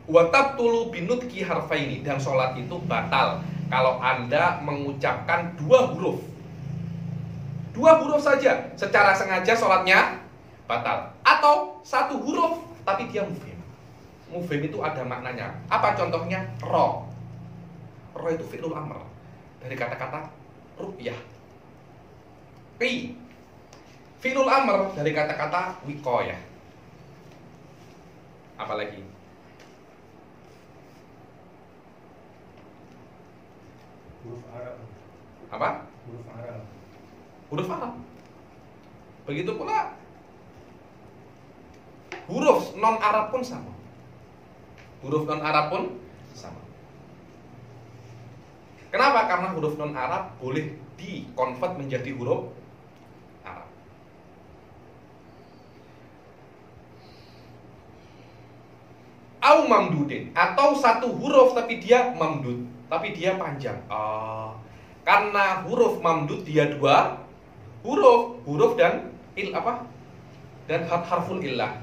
Wa tabtulu binutki harfaini, dan sholat itu batal kalau Anda mengucapkan 2 huruf. 2 huruf saja secara sengaja sholatnya batal. Atau 1 huruf tapi dia mufhim. Mufhim itu ada maknanya. Apa contohnya? Ro. Ro itu fi'lul amr dari kata-kata ru'yah. Qi, fi'lul amr dari kata-kata wiqayah. Apalagi? Huruf Arab. Apa? Huruf Arab. Huruf Arab. Begitu pula huruf non Arab pun sama. Huruf non Arab pun sama. Kenapa? Karena huruf non Arab boleh di-convert menjadi huruf Arab. Au mamdudin, atau 1 huruf tapi dia mamdud, tapi dia panjang. Karena huruf mamdud dia 2 huruf dan dan harful illah.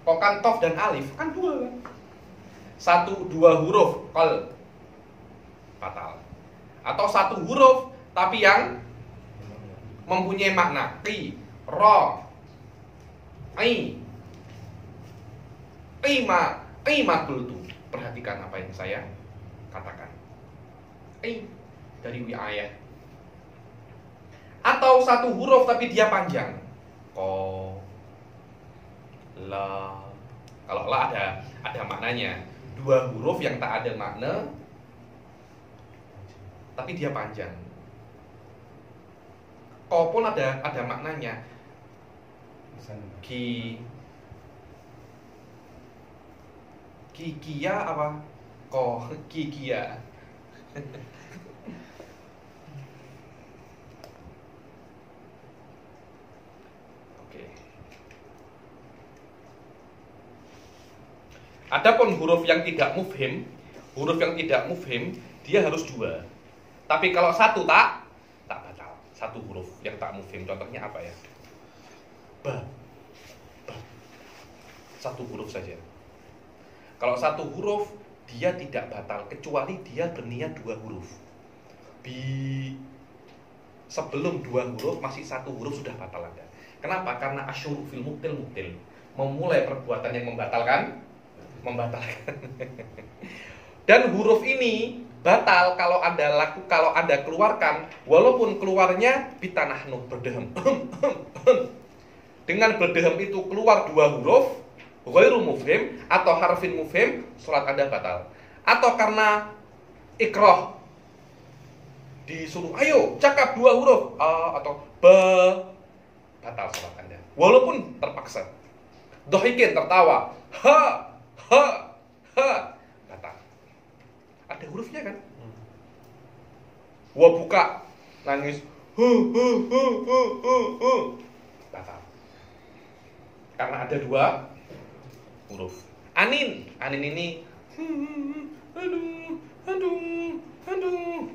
Ko kan tof dan alif kan 2 kan. 1-2 huruf qal batal. Atau 1 huruf tapi yang mempunyai makna qi, ra, ai, qimatul tu. Perhatikan apa yang saya katakan. Dari wi'ayah. Atau 1 huruf tapi dia panjang. Ko, la. Kalau la ada maknanya. 2 huruf yang tak ada makna tapi dia panjang. Ko pun ada maknanya. Ki, Kikia apa? Kikia. Oke. Adapun huruf yang tidak mufhim, dia harus 2. Tapi kalau 1 tak batal. 1 huruf yang tak mufhim. Contohnya apa ya? Ba. 1 huruf saja. Kalau 1 huruf dia tidak batal kecuali dia berniat 2 huruf. Sebelum 2 huruf masih 1 huruf sudah batal Anda. Kenapa? Karena asyuru fil mubtil. Memulai perbuatan yang membatalkan. Dan huruf ini batal kalau Anda keluarkan walaupun keluarnya bitanahnu berdehem. Dengan berdehem itu keluar 2 huruf ghairu mufhim atau harfin mufhim, salat Anda batal. Atau karena ikrah disuruh ayo cakap 2 huruf a atau b, batal salat Anda. Walaupun terpaksa. Dohikin tertawa, ha, batal. Ada hurufnya kan? Wa buka nangis, batal. Karena ada 2 huruf. Anin ini aduh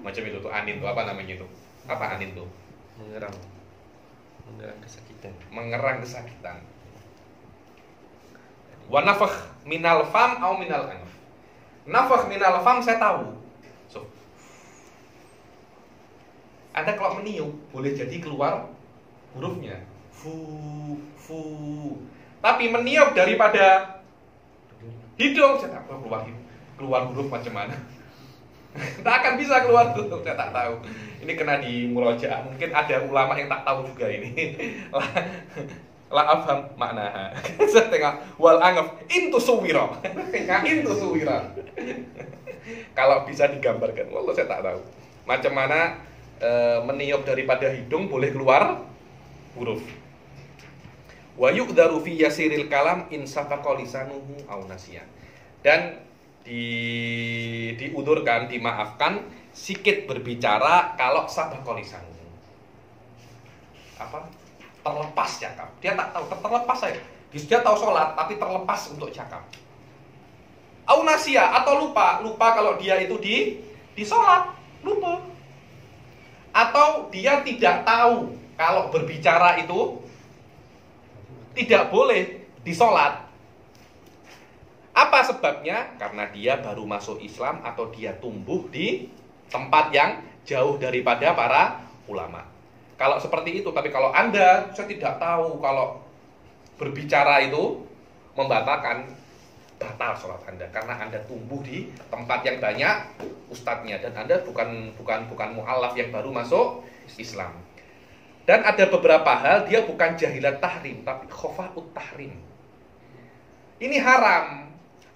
macam itu tuh anin tuh apa namanya itu? Apa anin tuh? Mengerang kesakitan. Wa nafakh minal fam au minal anf. Nafakh minal fam saya tahu. So, Anda kalau meniup boleh jadi keluar hurufnya fu. Tapi meniup daripada hidung saya tak tahu keluar huruf macam mana. Tak akan bisa keluar huruf, saya tak tahu. Ini kena di murojaah. Mungkin ada ulama yang tak tahu juga ini. La afham makna. Saya tengok wal angaf intu suwira. Intu suwira. Kalau bisa digambarkan, wallah saya tak tahu. Macam mana meniup daripada hidung boleh keluar huruf. Wa yuqdaru fi yasiril kalam in safaqa lisanuhu aw nasiya. Dan diudurkan, dimaafkan sikit berbicara kalau safaqa lisanuhu. Apa? Terlepas cakap. Dia tak tahu, terlepas saja. Dia tahu sholat tapi terlepas untuk cakap. Aw nasiya atau lupa kalau dia itu di sholat, lupa. Atau dia tidak tahu kalau berbicara itu tidak boleh di sholat. Apa sebabnya? Karena dia baru masuk Islam atau dia tumbuh di tempat yang jauh daripada para ulama. Kalau seperti itu, tapi kalau Anda, saya tidak tahu kalau berbicara itu membatalkan, batal sholat Anda. Karena Anda tumbuh di tempat yang banyak ustadznya. Dan Anda bukan mu'alaf yang baru masuk Islam. Dan ada beberapa hal dia bukan jahilat tahrim tapi khofaut tahrim. Ini haram.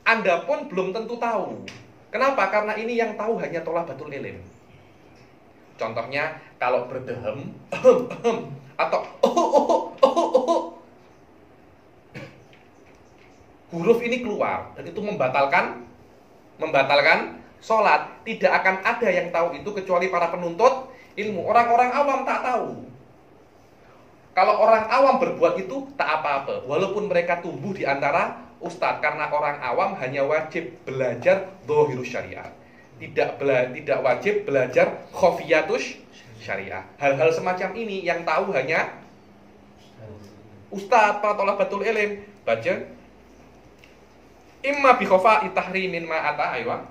Anda pun belum tentu tahu. Kenapa? Karena ini yang tahu hanya thalabatul ilm. Contohnya kalau berdehem atau huruf ini keluar dan itu membatalkan sholat. Tidak akan ada yang tahu itu kecuali para penuntut ilmu. Orang-orang awam tak tahu. Kalau orang awam berbuat itu tak apa-apa, walaupun mereka tumbuh di antara ustadz, karena orang awam hanya wajib belajar dhahirus syariah, tidak wajib belajar khofiyatus syariah. Hal-hal semacam ini yang tahu hanya ustadz, para thalabatul ilm. Baca imma bi khofa'i tahrimin ma ata aywa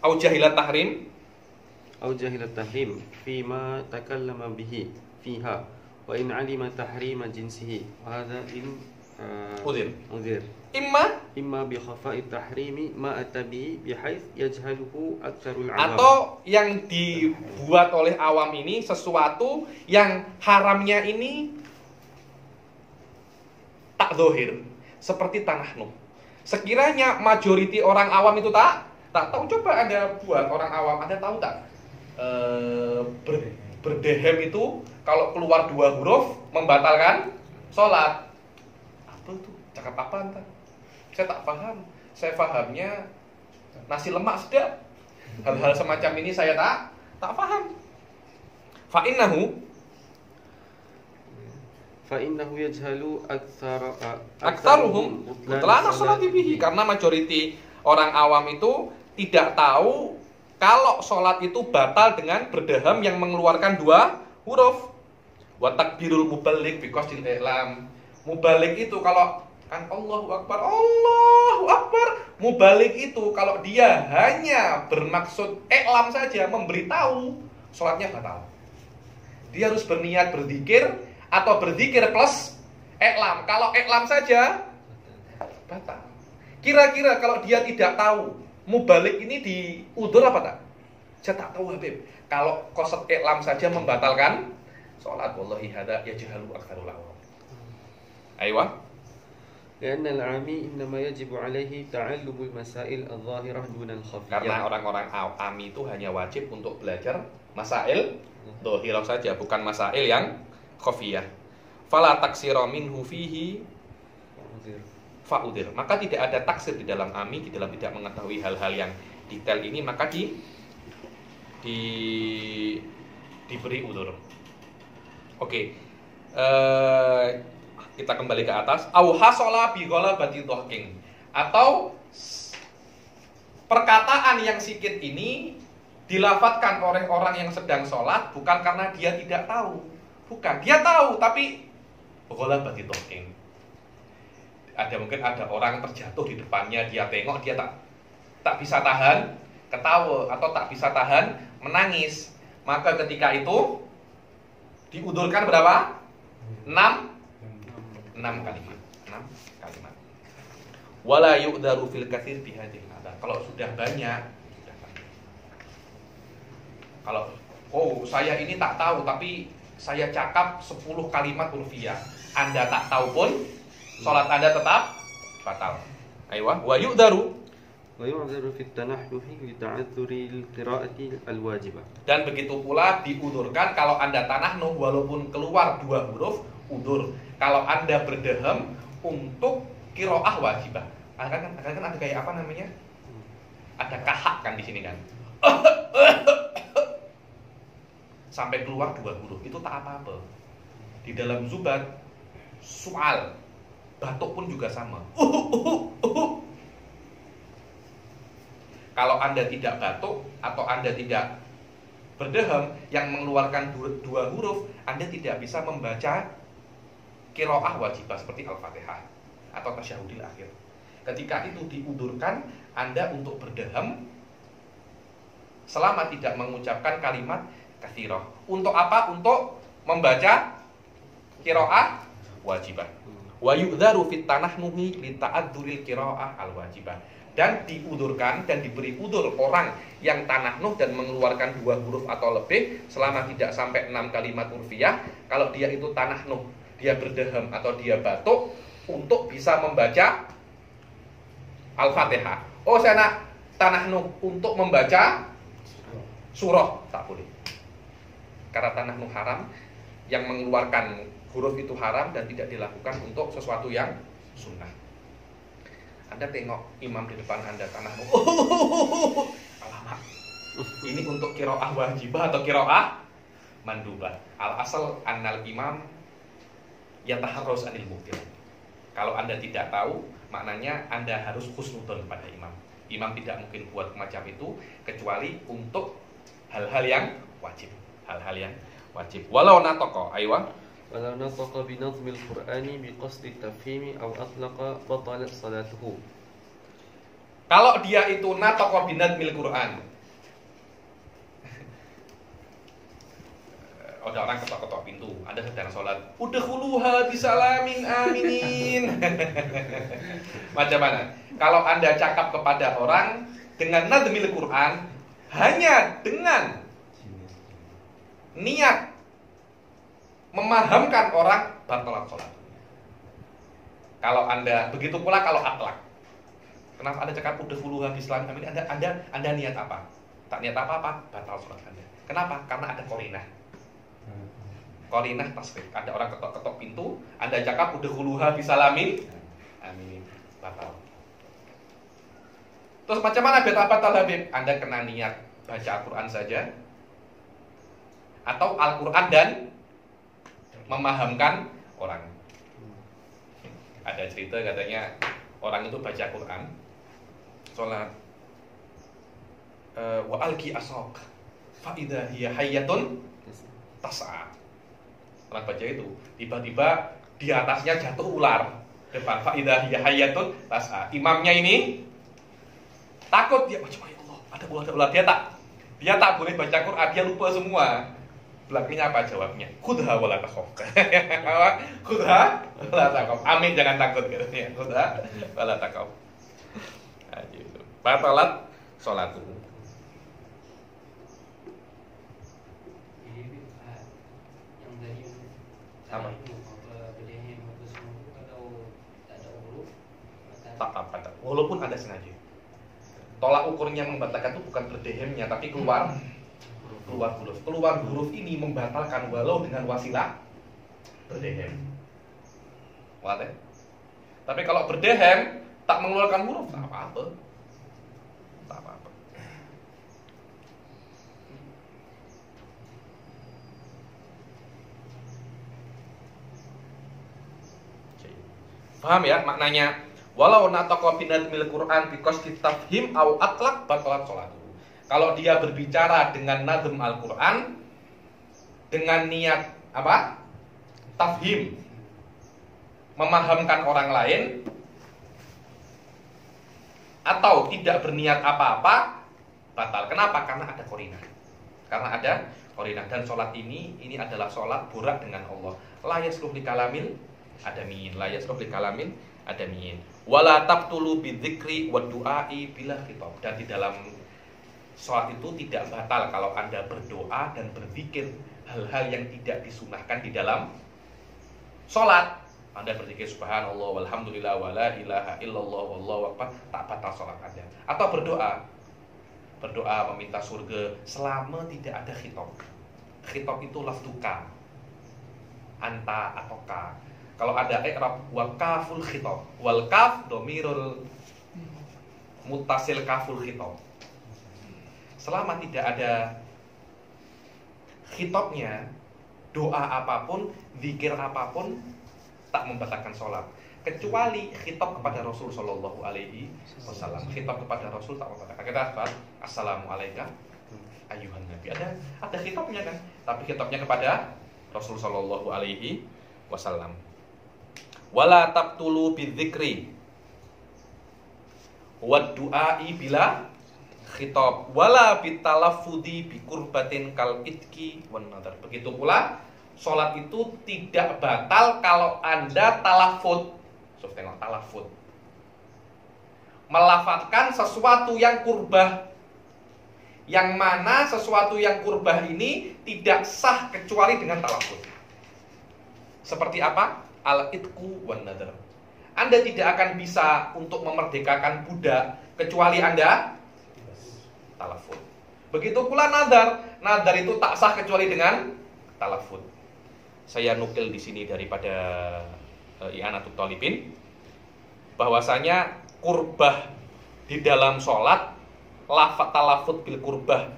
au jahilat tahrim fima takallama bihi fiha wa in alima tahrima jinsihi wa hadha in udhir imma bi khafa'i tahrimi ma atabi bihaits yajhaluhu aktsarul awam. Atau yang dibuat oleh awam ini sesuatu yang haramnya ini tak zahir, seperti tanah Nuh. Sekiranya majoriti orang awam itu tak tahu, coba Anda buat orang awam, Anda tahu tak? Berdehem itu kalau keluar 2 huruf membatalkan sholat. Apa itu? Cakap apa entah? Saya tak paham. Saya pahamnya nasi lemak sedap. Hal-hal semacam ini saya tak paham. Fa'innahu yajhalu aktsaruhum butlana sholati bihi, karena majority orang awam itu tidak tahu kalau sholat itu batal dengan berdaham yang mengeluarkan 2 huruf. Wa takbirul muballigh bi qasdil i'lam. Muballigh itu kalau kan Allahu Akbar, Allahu Akbar. Muballigh itu kalau dia hanya bermaksud i'lam saja, memberitahu, sholatnya batal. Dia harus berniat berzikir atau berzikir plus i'lam. Kalau i'lam saja batal. Kira-kira kalau dia tidak tahu muballigh ini diudzur apa tak? Saya tak tahu Habib. Kalau qasad i'lam saja membatalkan sholat, wallahi hadza yajhalu aktsarul awam. Aywa. Karena al-'ami innama yajibu 'alaihi ta'allumul masail adh-dhahirah duna al-khafiyyah. Karena orang-orang ami itu hanya wajib untuk belajar masail dhahirah saja, bukan masail yang khafiyah. Fala taksira minhu fihi fa'udir. Maka tidak ada taksir di dalam ami, di dalam tidak mengetahui hal-hal yang detail ini, maka diberi udzur. Oke. Kita kembali ke atas. Au hasala bi ghalabati dhahking. Atau perkataan yang sikit ini dilafatkan oleh orang yang sedang sholat bukan karena dia tidak tahu. Bukan, dia tahu tapi ghalabati dhahking. Mungkin ada orang terjatuh di depannya, dia tengok, dia tak bisa tahan ketawa atau tak bisa tahan menangis. Maka ketika itu diudurkan berapa? 6 kalimat. 6 kalimat. Wala yu'dharu fil katsir bi hadhihi al-adab. Kalau sudah banyak, kalau saya ini tak tahu tapi saya cakap 10 kalimat urfiyah, Anda tak tahu pun salat Anda tetap batal. Aywa, wa yu'dharu fi at-tanahhuhi li ta'azzuri al-qira'ati al-wajibah. Dan begitu pula diudurkan kalau Anda tanahnuh walaupun keluar 2 huruf, udur. Kalau Anda berdaham untuk qiraah wajibah. Kan ada kayak apa namanya? Ada kahak kan di sini kan. Sampai keluar 2 huruf, itu tak apa-apa. Di dalam zubat soal batuk pun juga sama. Kalau Anda tidak batuk atau Anda tidak berdaham yang mengeluarkan 2 huruf, Anda tidak bisa membaca qiraah wajibah seperti Al-Fatihah atau tasyahudil akhir. Ketika itu diudurkan Anda untuk berdaham selama tidak mengucapkan kalimat katsirah. Untuk apa? Untuk membaca qiraah wajibah. Wa yu'dharu fit tanahnuhi li ta'adzuril qiraah al-wajibah. Dan diudurkan dan diberi udur orang yang tanahnuh dan mengeluarkan 2 huruf atau lebih selama tidak sampai 6 kalimat urfiyah. Kalau dia itu tanahnuh, dia berdaham atau dia batuk, untuk bisa membaca Al-Fatihah. Saya nak tanahnuh untuk membaca surah, tak boleh. Karena tanahnuh haram, yang mengeluarkan huruf itu haram dan tidak dilakukan untuk sesuatu yang sunnah. Anda tengok imam di depan Anda tanahnuh. Alamak. Ini untuk qiraah wajibah atau qiraah mandubah. Al-asal annal imam yataharruz anil mubtil. Kalau Anda tidak tahu, maknanya Anda harus husnudzon pada imam. Imam tidak mungkin buat macam itu kecuali untuk hal-hal yang wajib. Hal-hal yang wajib. Walau nataqa, aywa. Walau nataqa bi nazmil Qur'ani bi qasdi tafhimi aw atlaqa batalat salatuhu. Kalau dia itu nataqa bi nazmil Qur'an. Ada orang ketok-ketok pintu, Anda sedang sholat. Udkhuluha bisalamin aminin. Macam mana? Kalau Anda cakap kepada orang dengan nazmil Qur'an, hanya dengan niat memahamkan orang, batalat sholat. Kalau Anda, begitu pula kalau atlak. Kenapa Anda cakap udkhuluha bisalamin aminin? Anda niat apa? Tak niat apa-apa, batal sholat Anda. Kenapa? Karena ada qarinah. Qarinah tasrif. Ada orang ketok-ketok pintu, Anda cakap udkhuluha bisalamin aminin, batal. Terus macam mana batal Habib? Anda kena niat baca Al-Quran saja, atau Al-Quran dan memahamkan orang. Ada cerita katanya orang itu baca Quran, sholat, wa alqi asaq fa idza hiya hayyatun tas'a. Orang baca itu, tiba-tiba di atasnya jatuh ular. Depan fa idza hiya hayyatun tas'a. Imamnya ini takut, dia baca, ya Allah, ada ular. Dia tak boleh baca Quran, dia lupa semua. Belakangnya apa jawabnya? Khudha wala takhaf. Khudha wala takhaf. Amin, jangan takut gitu ya. Khudha wala takhaf. Nah, gitu. Batalat salatu. Ini yang tadi Apa? Berdehem apa semua itu kalau tak ada huruf Tak apa. Walaupun ada sengaja. Tolak ukurnya membatalkan itu bukan berdehemnya, tapi keluar huruf. Keluar huruf ini membatalkan walau dengan wasilah berdehem. Wadah. Tapi kalau berdehem tak mengeluarkan huruf, tak apa-apa. Tak apa-apa. Paham ya maknanya? Walau nataqa binadmil Qur'an biqasdi tafhim au atlaq batalat sholatu. Kalau dia berbicara dengan nadm Al-Quran dengan niat apa? Tafhim, memahamkan orang lain, atau tidak berniat apa-apa, batal. Kenapa? Karena ada qarinah. Karena ada qarinah. Dan sholat ini adalah sholat burak dengan Allah. La yasluh li kalamil adamin. La yasluh li kalamil adamin. Wala tabtulu bidzikri wa du'ai bila khitab. Dan di dalam sholat itu tidak batal kalau Anda berdoa dan berzikir hal-hal yang tidak disunahkan di dalam sholat. Anda berzikir subhanallah walhamdulillah wala ilaha illallah wallahu akbar, tak batal sholat Anda. Atau berdoa meminta surga selama tidak ada khitab. Khitab itu lafduka, anta atau ka. Kalau ada i'rab wal kaful khitab, wal kaf domirul mutasil kaful khitab. Selama tidak ada khitabnya, doa apapun, zikir apapun tak membatalkan sholat. Kecuali khitab kepada Rasul Shallallahu Alaihi Wasallam. Khitab kepada Rasul tak membatalkan. Kita bahas Assalamualaikum ayuhan Nabi. Ada khitabnya kan? Tapi khitabnya kepada Rasul Shallallahu Alaihi Wasallam. Wala tabtulu bidzikri wad du'ai bila khitab wala bitalaffudi biqurbatin kal itki wan nadar. Begitu pula sholat itu tidak batal kalau Anda talafud. So, tengok talafud, melafatkan sesuatu yang kurbah, yang mana sesuatu yang kurbah ini tidak sah kecuali dengan talafud. Seperti apa? Al itku wan nadar. Anda tidak akan bisa untuk memerdekakan budak kecuali Anda talafud. Begitu pula nadar. Nadar itu tak sah kecuali dengan talafud. Saya nukil di sini daripada I'anatul Thalibin bahwasanya kurbah di dalam sholat, lafaz talafud bil kurbah,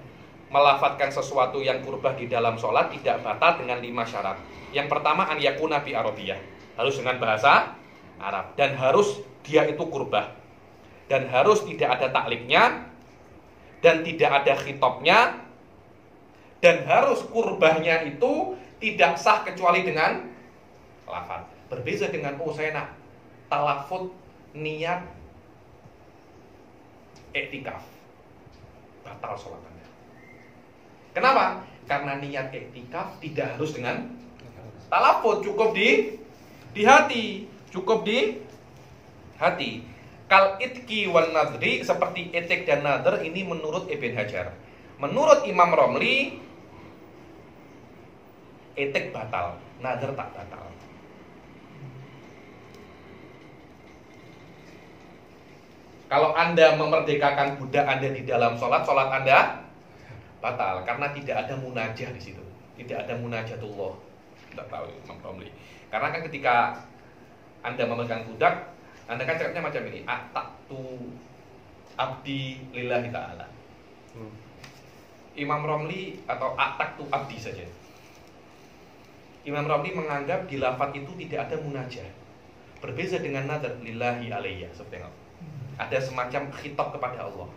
melafatkan sesuatu yang kurbah di dalam sholat tidak batal dengan 5 syarat. Yang pertama an yakuna bi arabiyah, harus dengan bahasa Arab, dan harus dia itu kurbah, dan harus tidak ada takliknya, dan tidak ada khitabnya, dan harus kurbahnya itu tidak sah kecuali dengan lafaz. Berbeza dengan saya nak talafud niat iktikaf, batal sholat Anda. Kenapa? Karena niat iktikaf tidak harus dengan talafud, cukup di hati, cukup di hati. Kal itki wan nadri, seperti itik dan nadr ini menurut Ibn Hajar. Menurut Imam Romli, itik batal, nadr tak batal. Kalau Anda memerdekakan budak Anda di dalam sholat, sholat Anda batal karena tidak ada munajah di situ, tidak ada munajatullah. Tidak tahu Imam Romli. Karena kan ketika Anda memegang budak, Anda kan cakapnya macam ini, abdi lillahi ta'ala. Imam Romli atau ataktu abdi saja. Imam Romli menganggap di lafaz itu tidak ada munajah. Berbeza dengan nadar lillahi alayya, seperti itu. Ada semacam khitab kepada Allah.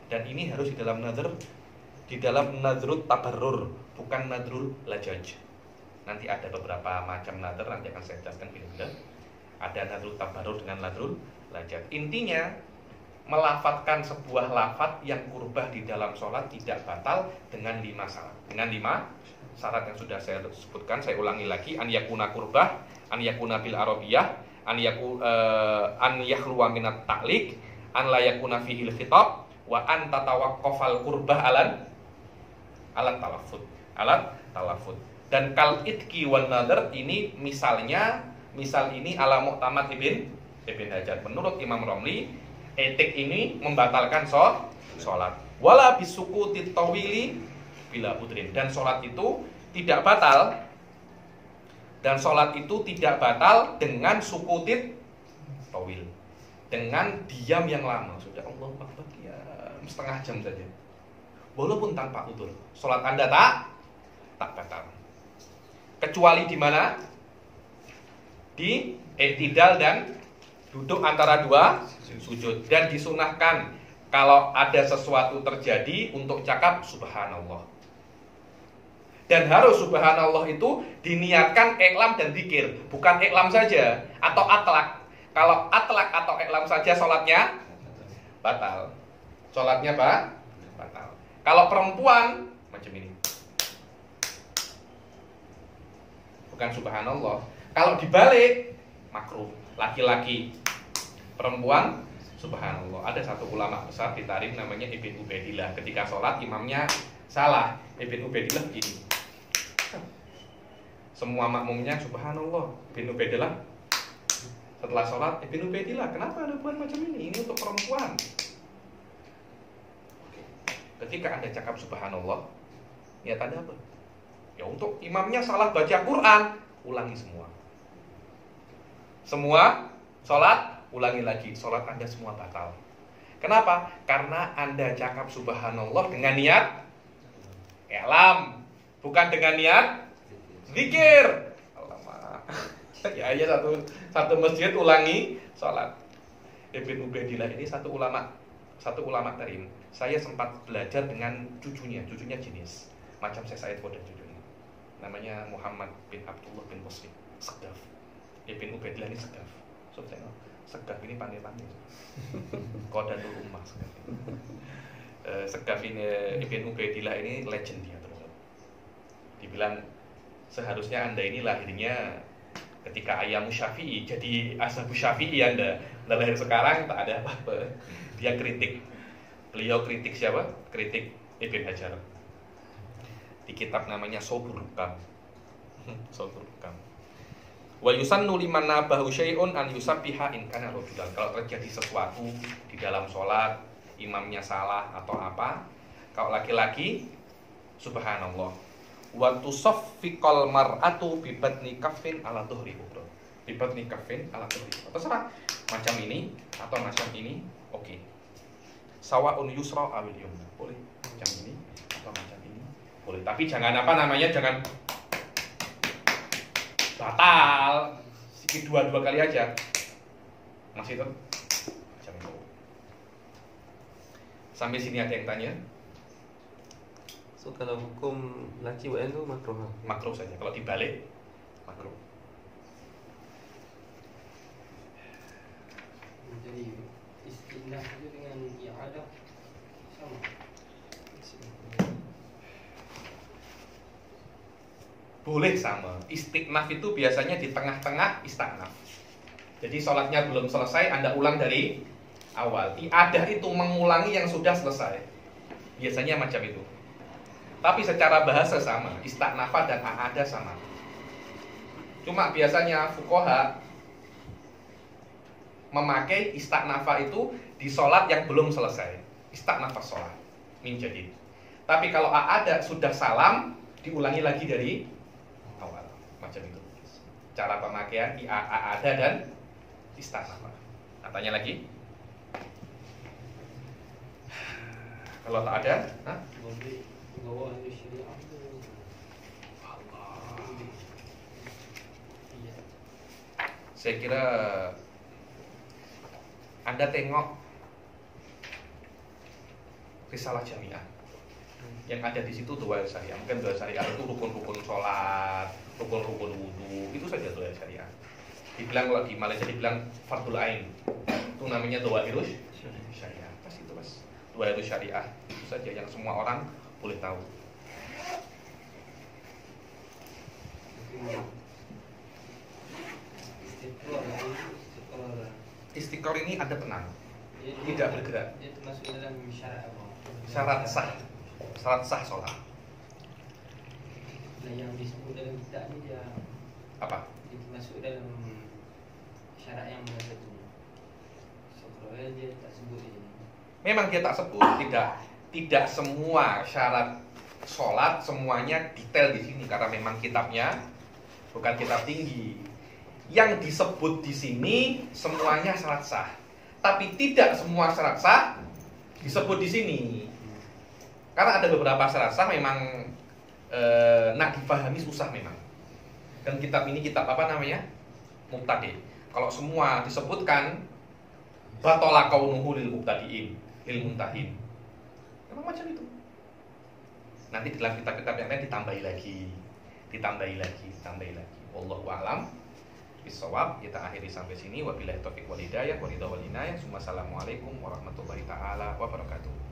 Dan ini harus di dalam nadar, di dalam nadrut tabarrur, bukan nadrul lajaj. Nanti ada beberapa macam nadar, nanti akan saya jelaskan bila-bila. Ada nadrul tabarrur dengan nadrul lajaj. Intinya melafatkan sebuah lafaz yang kurbah di dalam sholat tidak batal dengan 5 syarat. Dengan 5 syarat yang sudah saya sebutkan, saya ulangi lagi: an yakuna kurbah, an yakuna bil arabiyah, an yakhluwa minat ta'liq, an la yakuna fihi khitab, wa an tatawaqqafal kurbah alat talaffuz. Dan kal itki wan nadar ini misal ini ala Mu'tamad Ibn Hajar. Menurut Imam Romli, etik ini membatalkan sholat. Wala bisukuti tawili bila putrin. Dan sholat itu tidak batal. Dan sholat itu tidak batal dengan sukutit tawil, dengan diam yang lama. Sudah Allah Akbar ya, setengah jam saja, walaupun tanpa udzur, sholat Anda tak batal. Kecuali di mana? Di i'tidal dan duduk antara dua sujud. Dan disunahkan kalau ada sesuatu terjadi untuk cakap subhanallah. Dan harus subhanallah itu diniatkan iklam dan zikir, bukan iklam saja atau atlak. Kalau atlak atau iklam saja sholatnya batal. Sholatnya batal. Kalau perempuan macam ini, bukan subhanallah. Kalau dibalik makruh. Laki-laki, perempuan subhanallah. Ada satu ulama besar di Tarim namanya Ibn Ubaidillah. Ketika sholat imamnya salah, Ibn Ubaidillah begini. Semua makmumnya subhanallah. Ibn Ubaidillah setelah sholat, Ibn Ubaidillah, kenapa Anda buat macam ini? Ini untuk perempuan. Ketika Anda cakap subhanallah, niat Anda apa? Ya untuk imamnya salah baca Quran, ulangi semua. Semua sholat, ulangi lagi. Sholat Anda semua batal. Kenapa? Karena Anda cakap subhanallah dengan niat i'lam, bukan dengan niat zikir. Alamak. Ya satu masjid ulangi sholat. Ibn Ubaidillah ini satu ulama tarim. Saya sempat belajar dengan cucunya jenis macam saya Qodar cucunya. Namanya Muhammad bin Abdullah bin Muslim Segaf. Ibn Ubaidillah ini Segaf. Segaf ini pandai-pandai. Qodatul Ummah Segaf. Segaf ini Ibn Ubaidillah ini legend dia terus. Dibilang seharusnya Anda ini lahirnya ketika ayam Syafi'i, jadi ashabu Syafi'i Anda. Lahir sekarang tak ada apa-apa. Dia kritik. Beliau kritik siapa? Kritik Ibn Hajar. Di kitab namanya Sobur Hukam. Sobur Hukam. Wa yusannu liman nabahu syai'un an yusabbiha in kana rajulan. Kalau terjadi sesuatu di dalam sholat, imamnya salah atau apa, kalau laki-laki subhanallah. Wa tusaffiqal mar'atu bi batni kaffin ala dhuhri ukhra. Bi batni kaffin ala dhuhri. Terserah macam ini atau macam ini, oke. Sawa'un yusra awil yumna. Boleh macam ini atau macam ini. Boleh, tapi jangan jangan batal. Sedikit dua kali aja. Masih itu? Macam itu. Sampai sini ada yang tanya? So kalau hukum laki WN itu makruh? Makruh saja. Kalau dibalik makruh. Jadi istilah itu dengan yang ada sama. Boleh sama. Istiqnaf itu biasanya di tengah-tengah istiqnaf. Jadi sholatnya belum selesai, Anda ulang dari awal. Iadah itu mengulangi yang sudah selesai. Biasanya macam itu. Tapi secara bahasa sama. Istiqnafah dan a'adah sama. Cuma biasanya fuqaha memakai istiqnafah itu di sholat yang belum selesai. Istiqnafah sholat min jadid. Tapi kalau a'adah sudah salam, diulangi lagi dari awal. Macam itu cara pemakaian di a'adah dan istiqnafah. Tanya lagi. Kalau tak ada, Bawa itu syariah. Iya. saya kira Anda tengok risalah jamiah yang ada di situ doa syariah. Mungkin doa syariah itu rukun-rukun sholat, rukun-rukun wudhu, itu saja doa syariah. Dibilang kalau di Malaysia dibilang fardul ain, itu namanya doa irus syariah. Pas itu pas doa irus syariah itu saja yang semua orang boleh tahu. Istiqor ini ada tenang, tidak bergerak. Dia termasuk dalam syarat apa? Syarat sah sholat. Nah, yang disebut dalam kitab ni dia Apa? dia termasuk dalam syarat yang mana satu. Soalnya dia tak sebut ini. Memang dia tak sebut, tidak semua syarat sholat semuanya detail di sini karena memang kitabnya bukan kitab tinggi. Yang disebut di sini semuanya syarat sah, tapi tidak semua syarat sah disebut di sini. Karena ada beberapa syarat sah memang nak dipahami susah memang. Dan kitab ini kitab apa namanya? Mubtadi. Kalau semua disebutkan batala kaunuhu lil mubtadiin, lil muntahin. Memang macam itu. Nanti dalam kitab-kitab yang lain ditambahi lagi. Wallahu a'lam bisawab. Kita akhiri sampai sini. Wabillahi taufiq wal hidayah wa ridha wal inayah. Wassalamualaikum warahmatullahi taala wabarakatuh.